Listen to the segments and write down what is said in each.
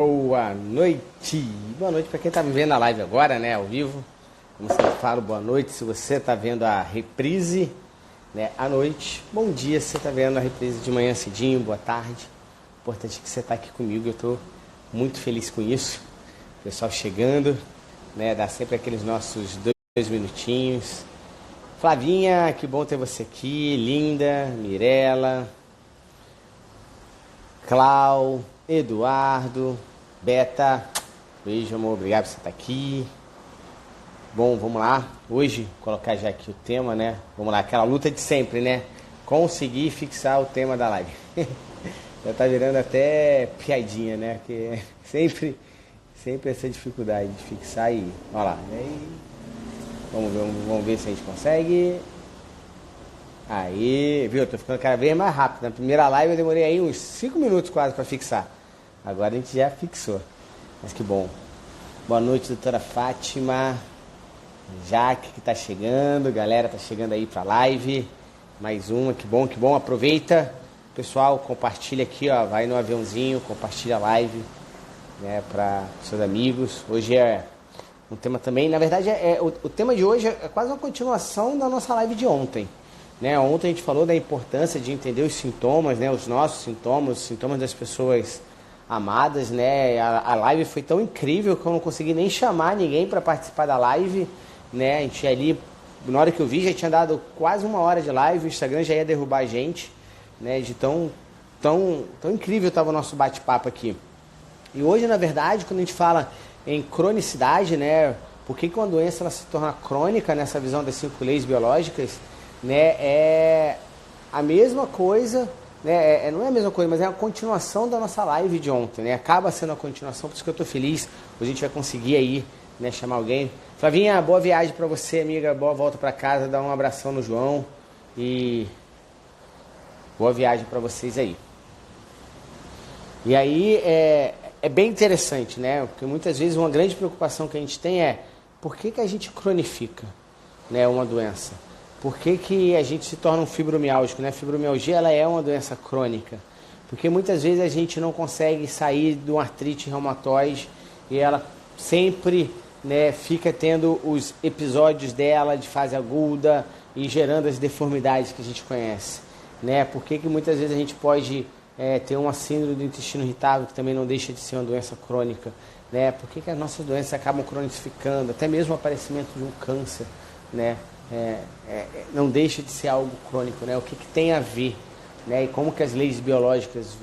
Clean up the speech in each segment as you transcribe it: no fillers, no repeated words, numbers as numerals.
Boa noite para quem está me vendo na live agora, né, ao vivo. Como sempre falo, boa noite se você está vendo a reprise, né, à noite. Bom dia se você está vendo a reprise de manhã cedinho, boa tarde. Importante que você está aqui comigo, eu estou muito feliz com isso. O pessoal chegando, né, dá sempre aqueles nossos 2 minutinhos. Flavinha, que bom ter você aqui, Linda, Mirella, Clau, Eduardo, Beta, beijo amor, obrigado por você estar aqui. Bom, vamos lá, hoje colocar já aqui o tema, né? Vamos lá, aquela luta de sempre, né? Conseguir fixar o tema da live. Já tá virando até piadinha, né? Que sempre essa dificuldade de fixar e... Olha lá, e aí, vamos ver se a gente consegue. Aí, viu? Eu tô ficando cada vez mais rápido. Na primeira live eu demorei aí uns 5 minutos quase para fixar. Agora a gente já fixou. Mas que bom. Boa noite, doutora Fátima. Jaque que tá chegando. Galera tá chegando aí pra live. Mais uma, que bom, que bom. Aproveita. Pessoal, compartilha aqui, ó. Vai no aviãozinho, compartilha a live, né, para seus amigos. Hoje é um tema também, na verdade, o tema de hoje é quase uma continuação da nossa live de ontem. Né? Ontem a gente falou da importância de entender os sintomas, né? Os nossos sintomas, os sintomas das pessoas amadas, né? A live foi tão incrível que eu não consegui nem chamar ninguém para participar da live, né? A gente ali, na hora que eu vi, já tinha dado quase 1 hora de live, o Instagram já ia derrubar a gente, né? De tão incrível estava o nosso bate-papo aqui. E hoje, na verdade, quando a gente fala em cronicidade, né? Por que uma doença ela se torna crônica nessa visão das 5 leis biológicas, né? É a mesma coisa, né? Não é a mesma coisa, mas é a continuação da nossa live de ontem, né? Acaba sendo a continuação, por isso que eu estou feliz. Hoje a gente vai conseguir aí, né, chamar alguém. Flavinha, boa viagem para você, amiga. Boa volta para casa, dá um abração no João e boa viagem para vocês aí. E aí é bem interessante, né? Porque muitas vezes uma grande preocupação que a gente tem é por que a gente cronifica, né, uma doença? Por que a gente se torna um fibromialgico, né? A fibromialgia ela é uma doença crônica. Porque muitas vezes a gente não consegue sair de uma artrite reumatoide e ela sempre, né, fica tendo os episódios dela de fase aguda e gerando as deformidades que a gente conhece, né? Por que muitas vezes a gente pode ter uma síndrome do intestino irritável que também não deixa de ser uma doença crônica, né? Por que as nossas doenças acabam cronificando, até mesmo o aparecimento de um câncer, né? Não deixa de ser algo crônico, né? O que tem a ver, né? E como que as leis biológicas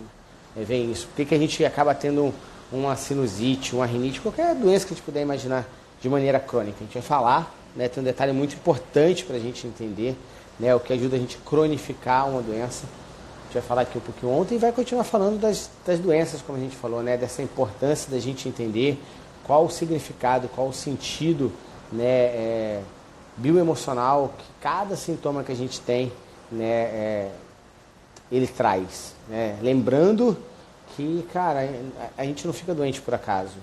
veem isso? Por que a gente acaba tendo uma sinusite, uma rinite, qualquer doença que a gente puder imaginar de maneira crônica? A gente vai falar, né? Tem um detalhe muito importante para a gente entender, né? O que ajuda a gente a cronificar uma doença. A gente vai falar aqui um pouquinho ontem e vai continuar falando das doenças, como a gente falou, né? Dessa importância da gente entender qual o significado, qual o sentido, né, bioemocional que cada sintoma que a gente tem, né, ele traz, né? Lembrando que, cara, a gente não fica doente por acaso,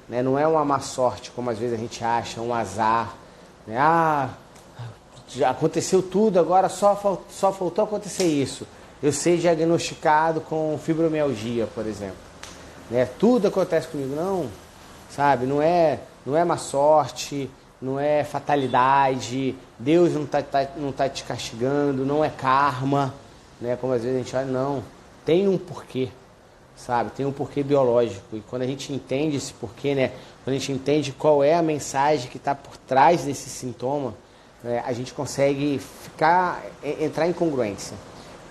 né? Não é uma má sorte, como às vezes a gente acha, um azar, né? Já aconteceu tudo, agora só faltou acontecer isso. Eu ser diagnosticado com fibromialgia, por exemplo, né? Tudo acontece comigo, não, sabe? Não é má sorte, não é fatalidade, Deus não tá te castigando, não é karma, né? Como às vezes a gente olha, não, tem um porquê, sabe? Tem um porquê biológico. E quando a gente entende esse porquê, né? Quando a gente entende qual é a mensagem que está por trás desse sintoma, né, a gente consegue entrar em congruência.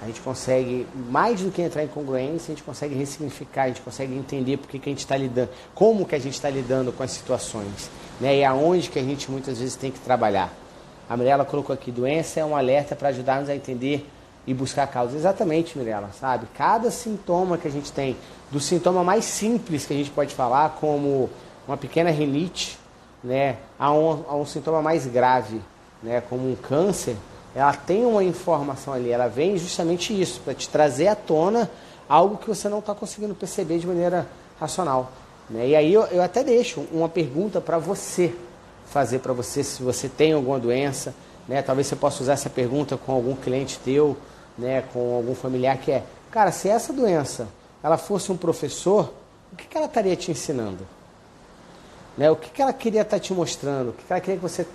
A gente consegue, mais do que entrar em congruência, a gente consegue ressignificar, a gente consegue entender por que a gente está lidando, como que a gente está lidando com as situações, né? E aonde que a gente muitas vezes tem que trabalhar. A Mirella colocou aqui, doença é um alerta para ajudar-nos a entender e buscar a causa. Exatamente, Mirella, sabe? Cada sintoma que a gente tem, do sintoma mais simples que a gente pode falar, como uma pequena rinite, né, a um sintoma mais grave, né, como um câncer, ela tem uma informação ali, ela vem justamente isso, para te trazer à tona algo que você não está conseguindo perceber de maneira racional, né? E aí eu até deixo uma pergunta para você, fazer para você, se você tem alguma doença, né? Talvez você possa usar essa pergunta com algum cliente teu, né? Com algum familiar que cara, se essa doença ela fosse um professor, o que ela estaria te ensinando? Né? O que ela queria estar te mostrando? O que ela queria que você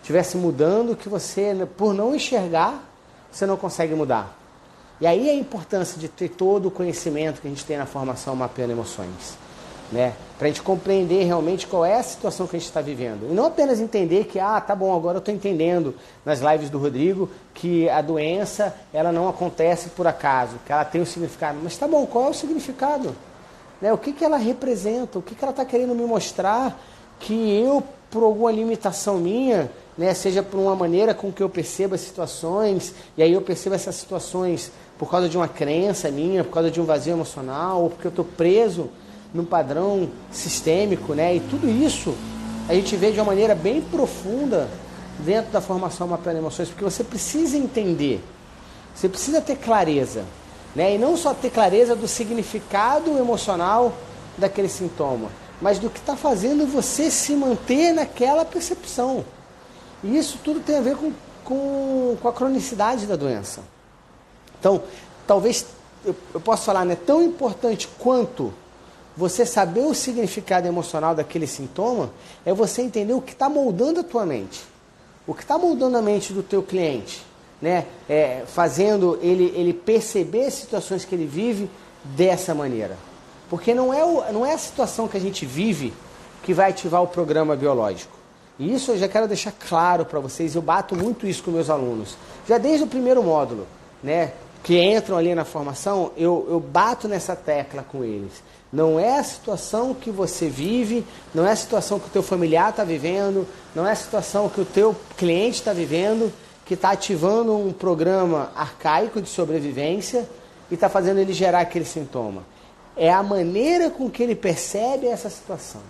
estivesse mudando, que você, por não enxergar, você não consegue mudar? E aí a importância de ter todo o conhecimento que a gente tem na formação Mapeando Emoções. Né? Para a gente compreender realmente qual é a situação que a gente está vivendo. E não apenas entender que, tá bom, agora eu estou entendendo nas lives do Rodrigo que a doença ela não acontece por acaso, que ela tem um significado. Mas tá bom, qual é o significado? Né? O que ela representa? O que ela está querendo me mostrar que eu, por alguma limitação minha, né, seja por uma maneira com que eu perceba as situações, e aí eu percebo essas situações por causa de uma crença minha, por causa de um vazio emocional, ou porque eu estou preso num padrão sistêmico, né? E tudo isso a gente vê de uma maneira bem profunda dentro da formação Mapeando Emoções, porque você precisa entender, você precisa ter clareza, né? E não só ter clareza do significado emocional daquele sintoma, mas do que está fazendo você se manter naquela percepção. E isso tudo tem a ver com a cronicidade da doença. Então, talvez eu possa falar, né, tão importante quanto você saber o significado emocional daquele sintoma é você entender o que está moldando a tua mente. O que está moldando a mente do teu cliente, né? Fazendo ele perceber situações que ele vive dessa maneira. Porque não é a situação que a gente vive que vai ativar o programa biológico. E isso eu já quero deixar claro para vocês, eu bato muito isso com meus alunos. Já desde o primeiro módulo, né, que entram ali na formação, eu bato nessa tecla com eles. Não é a situação que você vive, não é a situação que o teu familiar está vivendo, não é a situação que o teu cliente está vivendo, que está ativando um programa arcaico de sobrevivência e está fazendo ele gerar aquele sintoma. É a maneira com que ele percebe essa situação.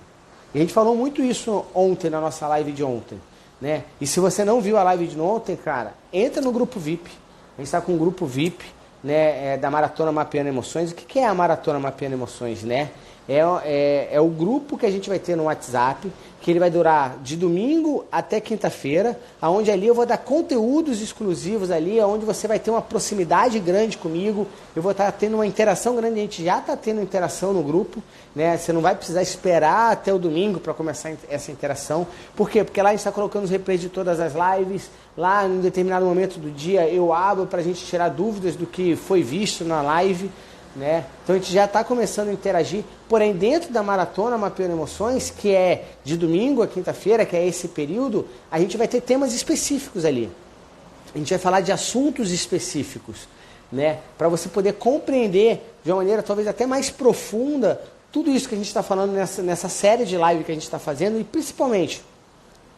E a gente falou muito isso ontem, na nossa live de ontem, né? E se você não viu a live de ontem, cara, entra no grupo VIP. A gente está com um grupo VIP, né, da Maratona Mapeando Emoções. O que é a Maratona Mapeando Emoções, né? É o grupo que a gente vai ter no WhatsApp, que ele vai durar de domingo até quinta-feira, onde ali eu vou dar conteúdos exclusivos ali, onde você vai ter uma proximidade grande comigo, eu vou estar tendo uma interação grande, a gente já está tendo interação no grupo, né? Você não vai precisar esperar até o domingo para começar essa interação. Por quê? Porque lá a gente está colocando os replays de todas as lives, lá em determinado momento do dia eu abro para a gente tirar dúvidas do que foi visto na live, né? Então a gente já está começando a interagir, porém dentro da Maratona Mapeando Emoções, que é de domingo a quinta-feira, que é esse período, a gente vai ter temas específicos ali. A gente vai falar de assuntos específicos, né? Para você poder compreender de uma maneira talvez até mais profunda tudo isso que a gente está falando nessa série de live que a gente está fazendo, e principalmente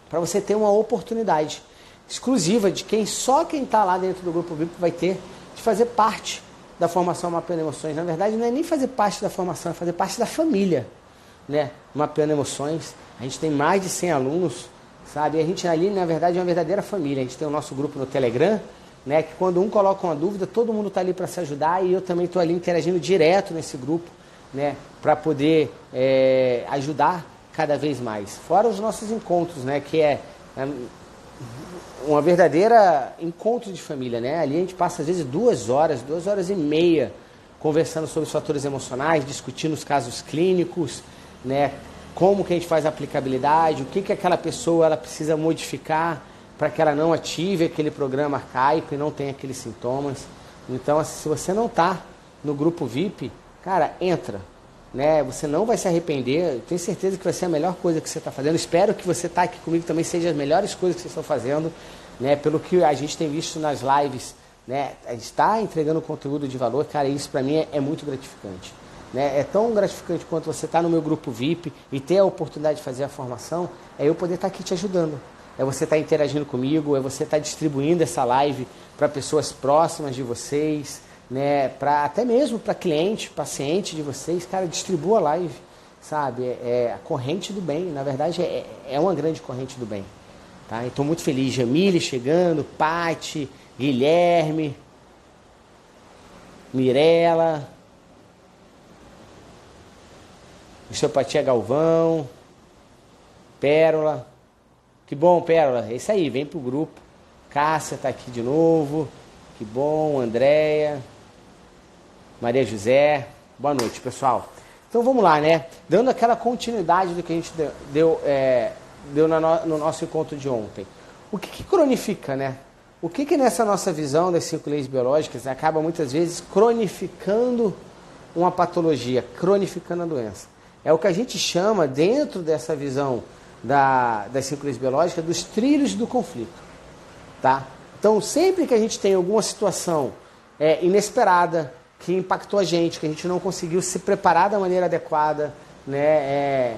para você ter uma oportunidade exclusiva de só quem está lá dentro do grupo VIP vai ter de fazer parte da formação Mapeando Emoções. Na verdade, não é nem fazer parte da formação, é fazer parte da família, né? Mapeando Emoções. A gente tem mais de 100 alunos, sabe? E a gente ali, na verdade, é uma verdadeira família. A gente tem o nosso grupo no Telegram, né? Que quando um coloca uma dúvida, todo mundo está ali para se ajudar, e eu também estou ali interagindo direto nesse grupo, né? Para poder ajudar cada vez mais. Fora os nossos encontros, né? Que é uma verdadeira encontro de família, né? Ali a gente passa às vezes 2 horas e meia conversando sobre os fatores emocionais, discutindo os casos clínicos, né? Como que a gente faz a aplicabilidade, o que aquela pessoa ela precisa modificar para que ela não ative aquele programa arcaico e não tenha aqueles sintomas. Então, se você não está no grupo VIP, cara, entra, né? Você não vai se arrepender. Eu tenho certeza que vai ser a melhor coisa que você está fazendo. Espero que você está aqui comigo também seja as melhores coisas que vocês estão fazendo, né? Pelo que a gente tem visto nas lives, né? A gente está entregando conteúdo de valor, cara, isso para mim é muito gratificante, né? É tão gratificante quanto você está no meu grupo VIP e ter a oportunidade de fazer a formação, é eu poder estar aqui te ajudando, é você estar interagindo comigo, é você estar distribuindo essa live para pessoas próximas de vocês, né? Até mesmo para cliente, paciente de vocês, cara, distribua a live, sabe? É a corrente do bem, na verdade é uma grande corrente do bem, tá? Estou muito feliz, Jamile chegando, Pati, Guilherme, Mirela, Osteopatia Galvão, Pérola. Que bom, Pérola. É isso aí, vem pro grupo. Cássia está aqui de novo. Que bom, Andréia, Maria José. Boa noite, pessoal. Então vamos lá, né? Dando aquela continuidade do que a gente deu no nosso encontro de ontem. O que cronifica, né? O que nessa nossa visão das 5 leis biológicas acaba muitas vezes cronificando uma patologia, cronificando a doença? É o que a gente chama, dentro dessa visão das 5 leis biológicas, dos trilhos do conflito. Tá? Então, sempre que a gente tem alguma situação inesperada, que impactou a gente, que a gente não conseguiu se preparar da maneira adequada, né,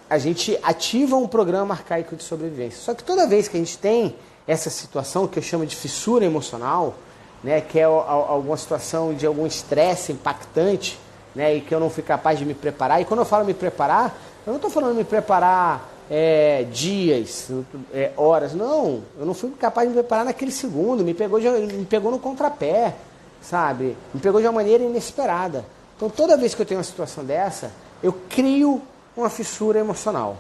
a gente ativa um programa arcaico de sobrevivência. Só que toda vez que a gente tem essa situação, que eu chamo de fissura emocional, né, que é alguma situação de algum estresse impactante, né, e que eu não fui capaz de me preparar, e quando eu falo me preparar, eu não estou falando me preparar dias, horas, não, eu não fui capaz de me preparar naquele segundo, me pegou no contrapé, sabe? Me pegou de uma maneira inesperada. Então, toda vez que eu tenho uma situação dessa, eu crio uma fissura emocional.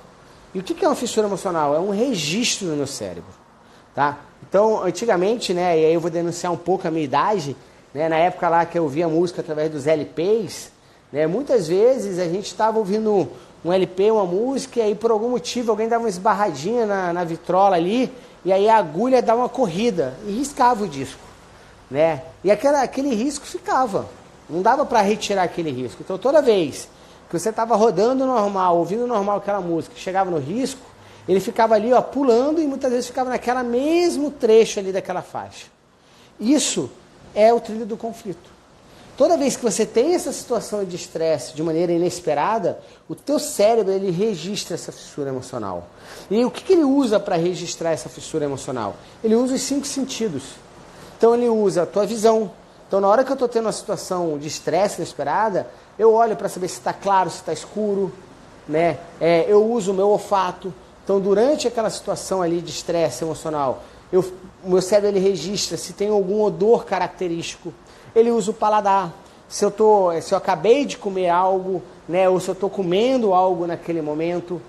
E o que é uma fissura emocional? É um registro no meu cérebro. Tá? Então, antigamente, né, e aí eu vou denunciar um pouco a minha idade, né, na época lá que eu ouvia música através dos LPs, né, muitas vezes a gente estava ouvindo um LP, uma música, e aí por algum motivo alguém dava uma esbarradinha na vitrola ali, e aí a agulha dava uma corrida e riscava o disco. Né? E aquele risco ficava, não dava para retirar aquele risco. Então toda vez que você estava rodando normal, ouvindo normal aquela música, chegava no risco, ele ficava ali, ó, pulando, e muitas vezes ficava naquela mesmo trecho ali daquela faixa. Isso é o trilho do conflito. Toda vez que você tem essa situação de estresse de maneira inesperada, o teu cérebro ele registra essa fissura emocional. E o que ele usa para registrar essa fissura emocional? Ele usa os 5 sentidos. Então ele usa a tua visão. Então na hora que eu estou tendo uma situação de estresse inesperada, eu olho para saber se está claro, se está escuro, né? Eu uso o meu olfato. Então durante aquela situação ali de estresse emocional, o meu cérebro ele registra se tem algum odor característico. Ele usa o paladar. Se eu acabei de comer algo, né, ou se eu estou comendo algo naquele momento.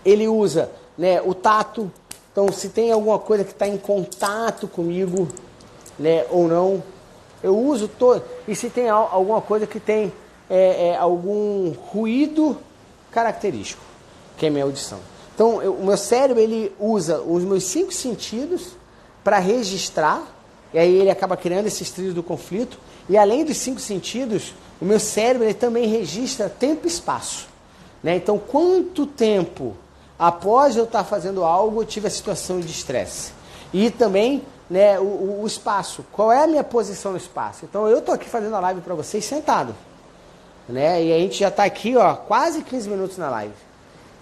Ele usa, né, o tato. Então, se tem alguma coisa que está em contato comigo, né, ou não, eu uso todo. E se tem alguma coisa que tem algum ruído característico, que é a minha audição. Então, o meu cérebro ele usa os meus 5 sentidos para registrar, e aí ele acaba criando esses trilhos do conflito. E além dos 5 sentidos, o meu cérebro ele também registra tempo e espaço. Né? Então, quanto tempo após eu estar fazendo algo, eu tive a situação de estresse. E também, né, o espaço. Qual é a minha posição no espaço? Então, eu estou aqui fazendo a live para vocês sentado. Né? E a gente já está aqui, ó, quase 15 minutos na live.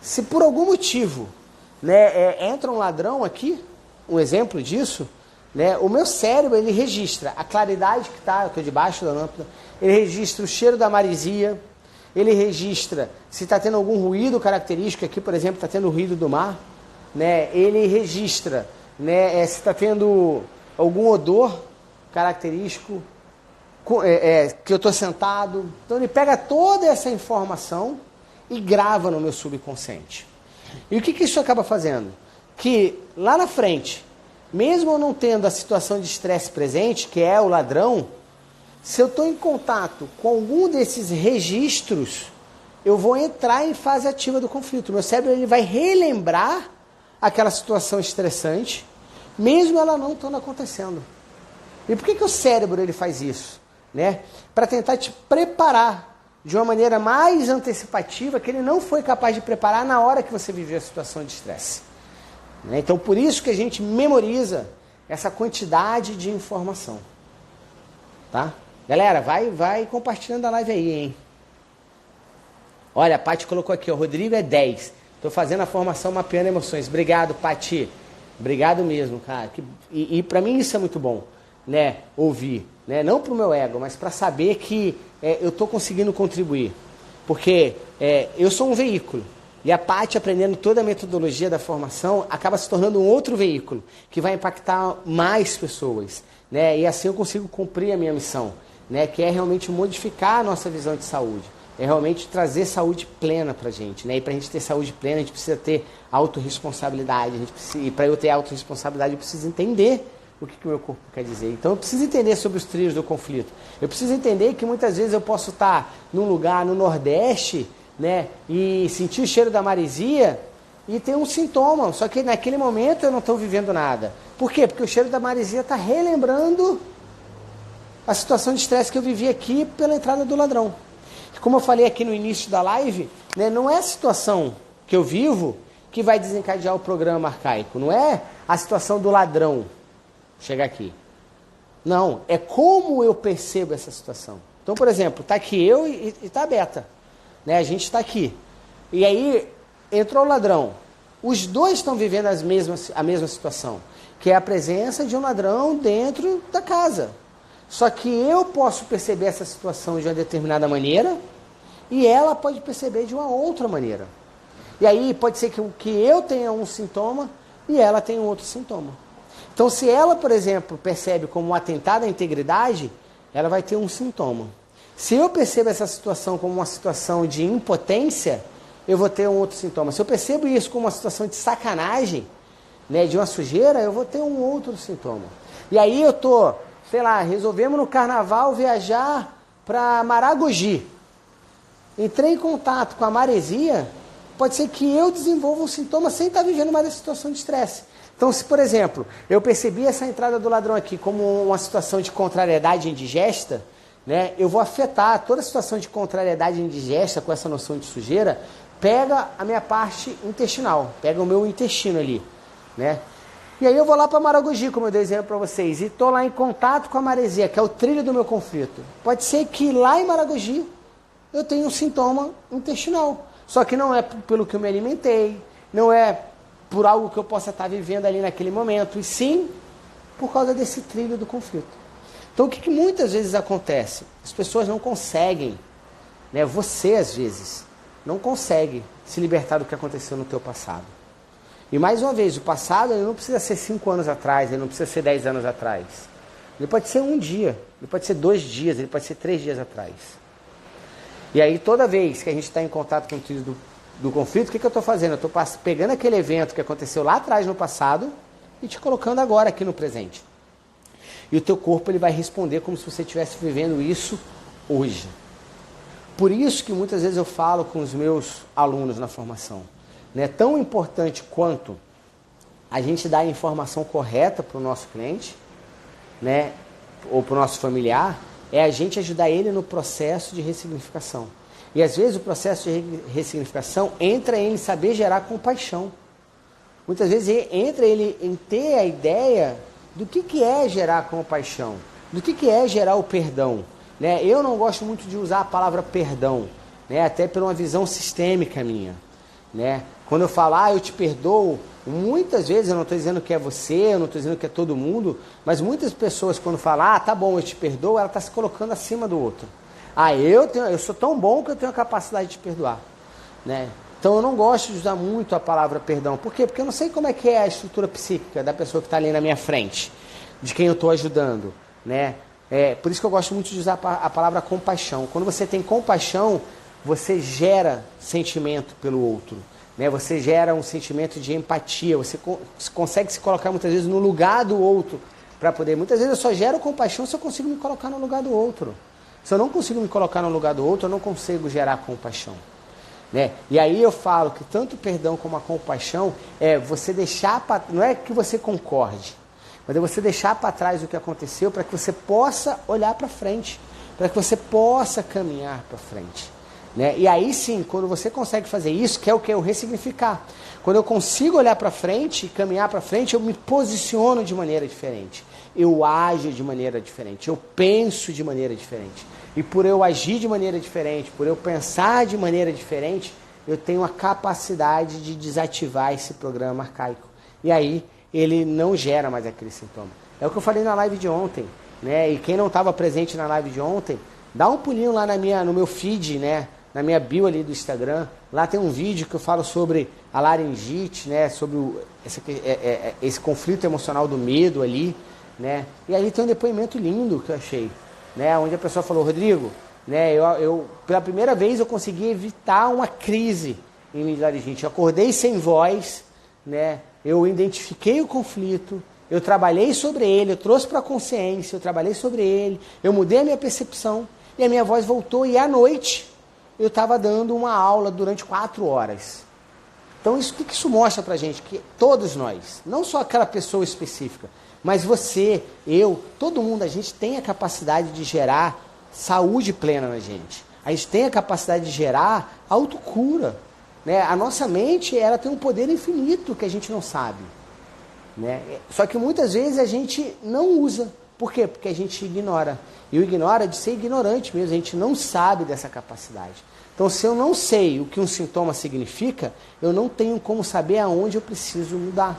Se por algum motivo, né, entra um ladrão aqui, um exemplo disso, né, o meu cérebro ele registra a claridade que está, eu estou debaixo da lâmpada, ele registra o cheiro da maresia, ele registra se está tendo algum ruído característico, aqui por exemplo está tendo o ruído do mar, né? Ele registra, né, se está tendo algum odor característico, que eu estou sentado. Então ele pega toda essa informação e grava no meu subconsciente. E o que isso acaba fazendo? Que lá na frente, mesmo eu não tendo a situação de estresse presente, que é o ladrão, se eu estou em contato com algum desses registros, eu vou entrar em fase ativa do conflito. O meu cérebro ele vai relembrar aquela situação estressante, mesmo ela não estando acontecendo. E por que o cérebro ele faz isso? Né? Para tentar te preparar de uma maneira mais antecipativa que ele não foi capaz de preparar na hora que você viveu a situação de estresse. Né? Então, por isso que a gente memoriza essa quantidade de informação. Tá? Galera, vai compartilhando a live aí, hein? Olha, a Paty colocou aqui, o Rodrigo é 10. Estou fazendo a formação mapeando emoções. Obrigado, Paty. Obrigado mesmo, cara. E para mim isso é muito bom, né? Ouvir. Né? Não para o meu ego, mas para saber que eu estou conseguindo contribuir. Porque eu sou um veículo. E a Paty, aprendendo toda a metodologia da formação, acaba se tornando um outro veículo, que vai impactar mais pessoas. Né? E assim eu consigo cumprir a minha missão, né? Que é realmente modificar a nossa visão de saúde. É realmente trazer saúde plena para a gente. Né? E para a gente ter saúde plena, a gente precisa ter autorresponsabilidade. E para eu ter autorresponsabilidade, eu preciso entender o que o meu corpo quer dizer. Então eu preciso entender sobre os trilhos do conflito. Eu preciso entender que muitas vezes eu posso estar num lugar no Nordeste, né, e sentir o cheiro da maresia e ter um sintoma, só que naquele momento eu não estou vivendo nada. Por quê? Porque o cheiro da maresia está relembrando a situação de estresse que eu vivi aqui pela entrada do ladrão. Como eu falei aqui no início da live, né, não é a situação que eu vivo que vai desencadear o programa arcaico. Não é a situação do ladrão chegar aqui. Não, é como eu percebo essa situação. Então, por exemplo, está aqui eu e está a Beta. Né, a gente está aqui. E aí entrou o ladrão. Os dois estão vivendo a mesma situação, que é a presença de um ladrão dentro da casa. Só que eu posso perceber essa situação de uma determinada maneira e ela pode perceber de uma outra maneira. E aí pode ser que eu tenha um sintoma e ela tenha um outro sintoma. Então, se ela, por exemplo, percebe como um atentado à integridade, ela vai ter um sintoma. Se eu percebo essa situação como uma situação de impotência, eu vou ter um outro sintoma. Se eu percebo isso como uma situação de sacanagem, né, de uma sujeira, eu vou ter um outro sintoma. E aí eu estou, sei lá, resolvemos no carnaval viajar para Maragogi. Entrei em contato com a maresia, pode ser que eu desenvolva um sintoma sem estar vivendo mais a situação de estresse. Então, se, por exemplo, eu percebi essa entrada do ladrão aqui como uma situação de contrariedade indigesta, né, eu vou afetar toda a situação de contrariedade indigesta com essa noção de sujeira, pega a minha parte intestinal, pega o meu intestino ali, né? E aí eu vou lá para Maragogi, como eu dei exemplo para vocês, e estou lá em contato com a maresia, que é o trilho do meu conflito. Pode ser que lá em Maragogi eu tenha um sintoma intestinal, só que não é pelo que eu me alimentei, não é por algo que eu possa estar vivendo ali naquele momento, e sim por causa desse trilho do conflito. Então o que muitas vezes acontece? As pessoas não conseguem, né? Você às vezes não consegue se libertar do que aconteceu no teu passado. E mais uma vez, o passado ele não precisa ser 5 anos atrás, ele não precisa ser 10 anos atrás. Ele pode ser um dia, ele pode ser 2 dias, ele pode ser 3 dias atrás. E aí toda vez que a gente está em contato com o trilho do conflito, o que eu estou fazendo? Eu estou pegando aquele evento que aconteceu lá atrás no passado e te colocando agora aqui no presente. E o teu corpo ele vai responder como se você estivesse vivendo isso hoje. Por isso que muitas vezes eu falo com os meus alunos na formação. Não é tão importante quanto a gente dar a informação correta para o nosso cliente, né, ou para o nosso familiar, é a gente ajudar ele no processo de ressignificação. E às vezes o processo de ressignificação entra em saber gerar compaixão. Muitas vezes entra ele em ter a ideia do que é gerar compaixão, do que é gerar o perdão. Né? Eu não gosto muito de usar a palavra perdão, né? Até por uma visão sistêmica minha. Né? Quando eu falo, eu te perdoo, muitas vezes eu não estou dizendo que é você, eu não estou dizendo que é todo mundo, mas muitas pessoas quando falam, tá bom, eu te perdoo, ela está se colocando acima do outro. Eu sou tão bom que eu tenho a capacidade de perdoar. Né? Então eu não gosto de usar muito a palavra perdão. Por quê? Porque eu não sei como é que é a estrutura psíquica da pessoa que está ali na minha frente, de quem eu estou ajudando. Né? Por isso que eu gosto muito de usar a palavra compaixão. Quando você tem compaixão, você gera sentimento pelo outro. Né? Você gera um sentimento de empatia. Você consegue se colocar muitas vezes no lugar do outro. Para poder. Muitas vezes eu só gero compaixão se eu consigo me colocar no lugar do outro. Se eu não consigo me colocar no lugar do outro, eu não consigo gerar compaixão. Né? E aí eu falo que tanto o perdão como a compaixão é você deixar, não é que você concorde, mas é você deixar para trás o que aconteceu para que você possa olhar para frente, para que você possa caminhar para frente. Né? E aí sim, quando você consegue fazer isso, que é o que? O ressignificar. Quando eu consigo olhar para frente e caminhar para frente, eu me posiciono de maneira diferente. Eu ajo de maneira diferente, eu penso de maneira diferente. E por eu agir de maneira diferente, por eu pensar de maneira diferente, eu tenho a capacidade de desativar esse programa arcaico. E aí ele não gera mais aquele sintoma. É o que eu falei na live de ontem. Né? E quem não estava presente na live de ontem, dá um pulinho lá no meu feed, né? Na minha bio ali do Instagram. Lá tem um vídeo que eu falo sobre a laringite, né? Sobre esse conflito emocional do medo ali. Né? E aí tem um depoimento lindo que eu achei, né? Onde a pessoa falou, Rodrigo, né? eu pela primeira vez eu consegui evitar uma crise em mim de laringite. Eu acordei sem voz, né? Eu identifiquei o conflito, eu trabalhei sobre ele, eu trouxe para a consciência, eu trabalhei sobre ele, eu mudei a minha percepção e a minha voz voltou e à noite eu estava dando uma aula durante 4 horas. Então o que isso mostra para a gente? Que todos nós, não só aquela pessoa específica, mas você, eu, todo mundo, a gente tem a capacidade de gerar saúde plena na gente. A gente tem a capacidade de gerar autocura. Né? A nossa mente, ela tem um poder infinito que a gente não sabe. Né? Só que muitas vezes a gente não usa. Por quê? Porque a gente ignora. E o ignora de ser ignorante mesmo, a gente não sabe dessa capacidade. Então, se eu não sei o que um sintoma significa, eu não tenho como saber aonde eu preciso mudar.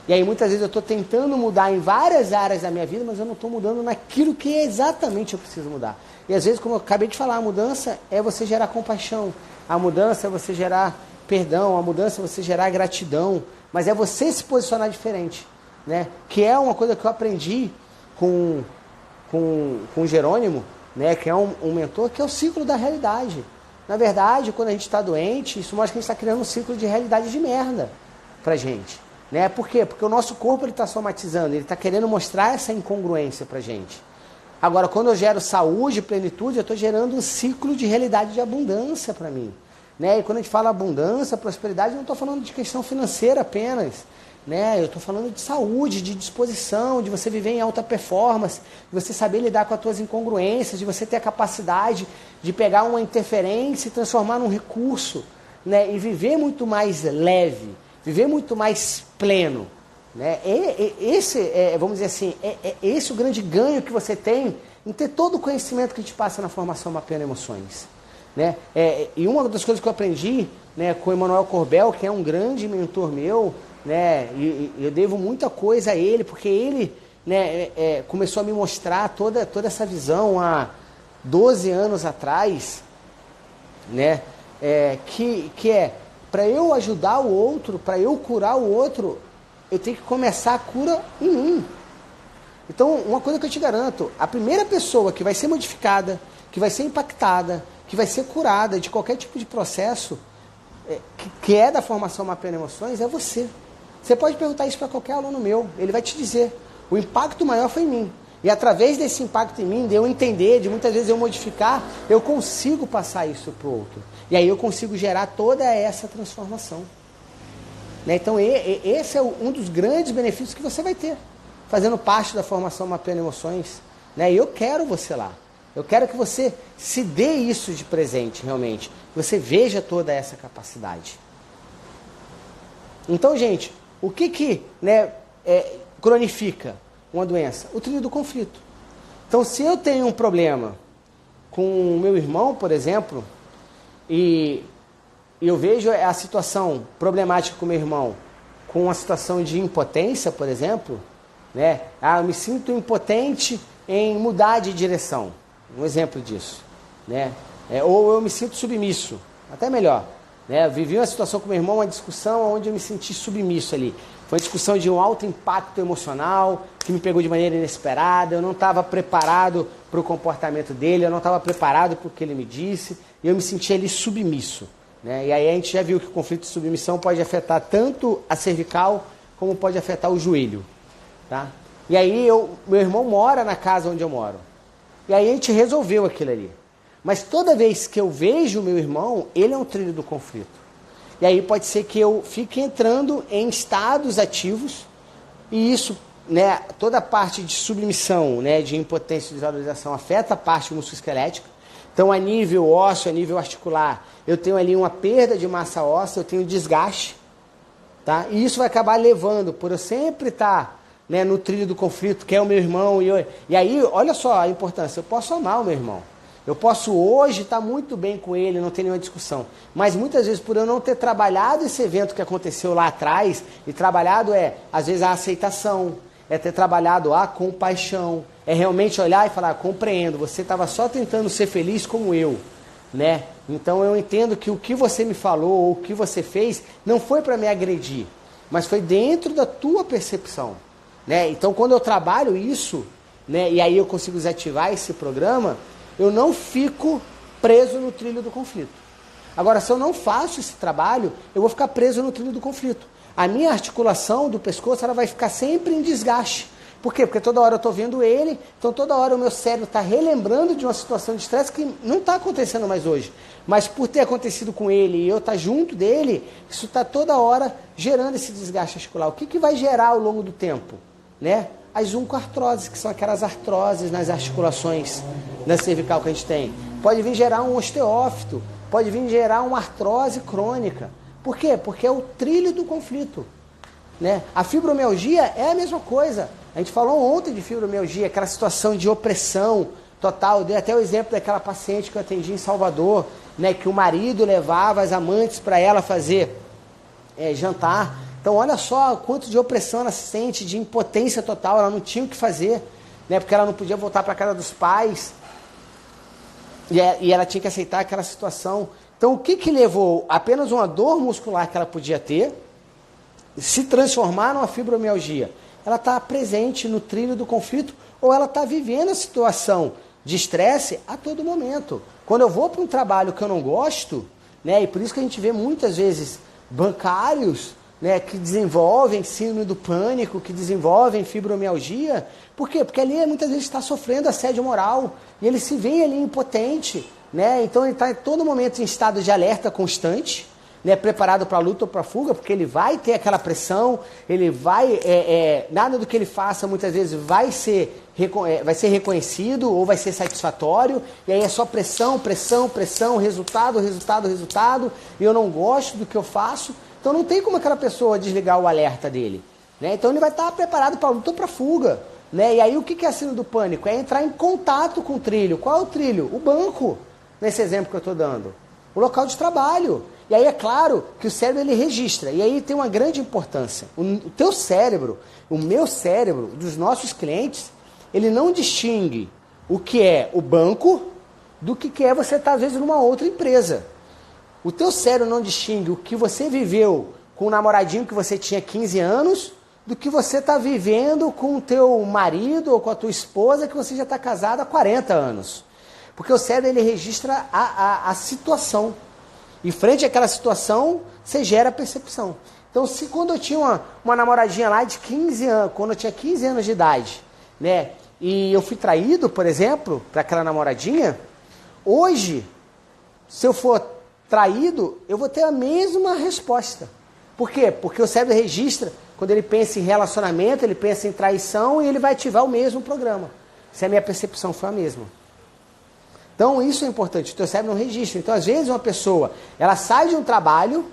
E aí muitas vezes eu estou tentando mudar em várias áreas da minha vida, mas eu não estou mudando naquilo que exatamente eu preciso mudar. E às vezes, como eu acabei de falar, a mudança é você gerar compaixão, a mudança é você gerar perdão, a mudança é você gerar gratidão, mas é você se posicionar diferente, né? Que é uma coisa que eu aprendi com o Jerônimo, né? Que é um mentor, que é o ciclo da realidade. Na verdade, quando a gente está doente, isso mostra que a gente está criando um ciclo de realidade de merda pra gente. Né? Por quê? Porque o nosso corpo está somatizando, ele está querendo mostrar essa incongruência pra gente. Agora, quando eu gero saúde e plenitude, eu estou gerando um ciclo de realidade de abundância para mim. Né? E quando a gente fala abundância, prosperidade, eu não estou falando de questão financeira apenas. Né? Eu estou falando de saúde, de disposição, de você viver em alta performance, de você saber lidar com as suas incongruências, de você ter a capacidade de pegar uma interferência e transformar num recurso. Né? E viver muito mais leve, viver muito mais pleno. Né? Esse, vamos dizer assim, esse o grande ganho que você tem em ter todo o conhecimento que a gente passa na formação Mapeando Emoções. Né? E uma das coisas que eu aprendi, né, com o Emanuel Corbel, que é um grande mentor meu, né, e eu devo muita coisa a ele, porque ele, né, começou a me mostrar toda essa visão há 12 anos atrás, né, que para eu ajudar o outro, para eu curar o outro, eu tenho que começar a cura em mim. Então, uma coisa que eu te garanto, a primeira pessoa que vai ser modificada, que vai ser impactada, que vai ser curada de qualquer tipo de processo, que é da formação Mapeando Emoções, é você. Você pode perguntar isso para qualquer aluno meu, ele vai te dizer. O impacto maior foi em mim. E através desse impacto em mim, de eu entender, de muitas vezes eu modificar, eu consigo passar isso para o outro. E aí eu consigo gerar toda essa transformação. Né? Então esse é um dos grandes benefícios que você vai ter, fazendo parte da formação Mapeando Emoções. Né? E eu quero você lá. Eu quero que você se dê isso de presente, realmente. Que você veja toda essa capacidade. Então, gente, o que né, cronifica uma doença? O trilho do conflito. Então, se eu tenho um problema com o meu irmão, por exemplo, e eu vejo a situação problemática com o meu irmão com uma situação de impotência, por exemplo, né? Eu me sinto impotente em mudar de direção. Um exemplo disso. Né? Ou eu me sinto submisso. Até melhor. Né? Eu vivi uma situação com meu irmão, uma discussão onde eu me senti submisso ali. Foi uma discussão de um alto impacto emocional, que me pegou de maneira inesperada, eu não estava preparado para o comportamento dele, eu não estava preparado para o que ele me disse, e eu me senti ali submisso. Né? E aí a gente já viu que o conflito de submissão pode afetar tanto a cervical, como pode afetar o joelho. Tá? E aí meu irmão mora na casa onde eu moro. E aí a gente resolveu aquilo ali. Mas toda vez que eu vejo o meu irmão, ele é um trilho do conflito. E aí pode ser que eu fique entrando em estados ativos, e isso, né, toda a parte de submissão, né, de impotência e desvalorização afeta a parte musculoesquelética. Então, a nível ósseo, a nível articular, eu tenho ali uma perda de massa óssea, eu tenho desgaste. Tá? E isso vai acabar levando, por eu sempre estar, né, no trilho do conflito, que é o meu irmão. E aí, olha só a importância, eu posso amar o meu irmão. Eu posso hoje estar muito bem com ele, não ter nenhuma discussão. Mas muitas vezes, por eu não ter trabalhado esse evento que aconteceu lá atrás, e trabalhado às vezes, a aceitação, ter trabalhado a compaixão, realmente olhar e falar, compreendo, você estava só tentando ser feliz como eu. Né? Então eu entendo que o que você me falou, ou o que você fez, não foi para me agredir, mas foi dentro da tua percepção. Né? Então quando eu trabalho isso, né, e aí eu consigo desativar esse programa, eu não fico preso no trilho do conflito. Agora, se eu não faço esse trabalho, eu vou ficar preso no trilho do conflito. a minha articulação do pescoço ela vai ficar sempre em desgaste. Por quê? Porque toda hora eu estou vendo ele, então toda hora o meu cérebro está relembrando de uma situação de estresse que não está acontecendo mais hoje. Mas por ter acontecido com ele e eu estar junto dele, isso está toda hora gerando esse desgaste articular. O que vai gerar ao longo do tempo? Né? As oncoartroses, que são aquelas artroses nas articulações na cervical que a gente tem. Pode vir gerar um osteófito, pode vir gerar uma artrose crônica. Por quê? Porque é o trilho do conflito. Né? A fibromialgia é a mesma coisa. A gente falou ontem de fibromialgia, aquela situação de opressão total. Eu dei até o exemplo daquela paciente que eu atendi em Salvador, né, que o marido levava as amantes para ela fazer jantar. Então olha só quanto de opressão ela se sente, de impotência total, ela não tinha o que fazer, né, porque ela não podia voltar para a casa dos pais, e ela tinha que aceitar aquela situação. Então o que levou apenas uma dor muscular que ela podia ter, se transformar numa fibromialgia? Ela está presente no trilho do conflito ou ela está vivendo a situação de estresse a todo momento. Quando eu vou para um trabalho que eu não gosto, né, e por isso que a gente vê muitas vezes bancários, né, que desenvolvem síndrome do pânico, que desenvolvem fibromialgia. Por quê? Porque ali muitas vezes está sofrendo assédio moral e ele se vê ali impotente, né? Então ele está em todo momento em estado de alerta constante, né, preparado para a luta ou para a fuga, porque ele vai ter aquela pressão, ele vai, nada do que ele faça muitas vezes vai ser reconhecido ou vai ser satisfatório, e aí é só pressão, pressão, pressão, resultado, resultado, resultado, e eu não gosto do que eu faço, então não tem como aquela pessoa desligar o alerta dele, né? Então ele vai estar preparado para a luta ou para a fuga, né? E aí o que é a síndrome do pânico? É entrar em contato com o trilho. Qual é o trilho? O banco, nesse exemplo que eu estou dando, o local de trabalho. E aí é claro que o cérebro ele registra, e aí tem uma grande importância. O teu cérebro, o meu cérebro, dos nossos clientes, ele não distingue o que é o banco do que é você estar às vezes numa outra empresa. O teu cérebro não distingue o que você viveu com o namoradinho que você tinha 15 anos do que você está vivendo com o teu marido ou com a tua esposa que você já está casado há 40 anos. Porque o cérebro ele registra a situação. E frente àquela situação, você gera percepção. Então, se quando eu tinha uma namoradinha lá de 15 anos, quando eu tinha 15 anos de idade, né, e eu fui traído, por exemplo, para aquela namoradinha, hoje, se eu for traído, eu vou ter a mesma resposta. Por quê? Porque o cérebro registra, quando ele pensa em relacionamento, ele pensa em traição e ele vai ativar o mesmo programa. Se a minha percepção for a mesma. Então, isso é importante, o teu cérebro não registra. Então, às vezes, uma pessoa, ela sai de um trabalho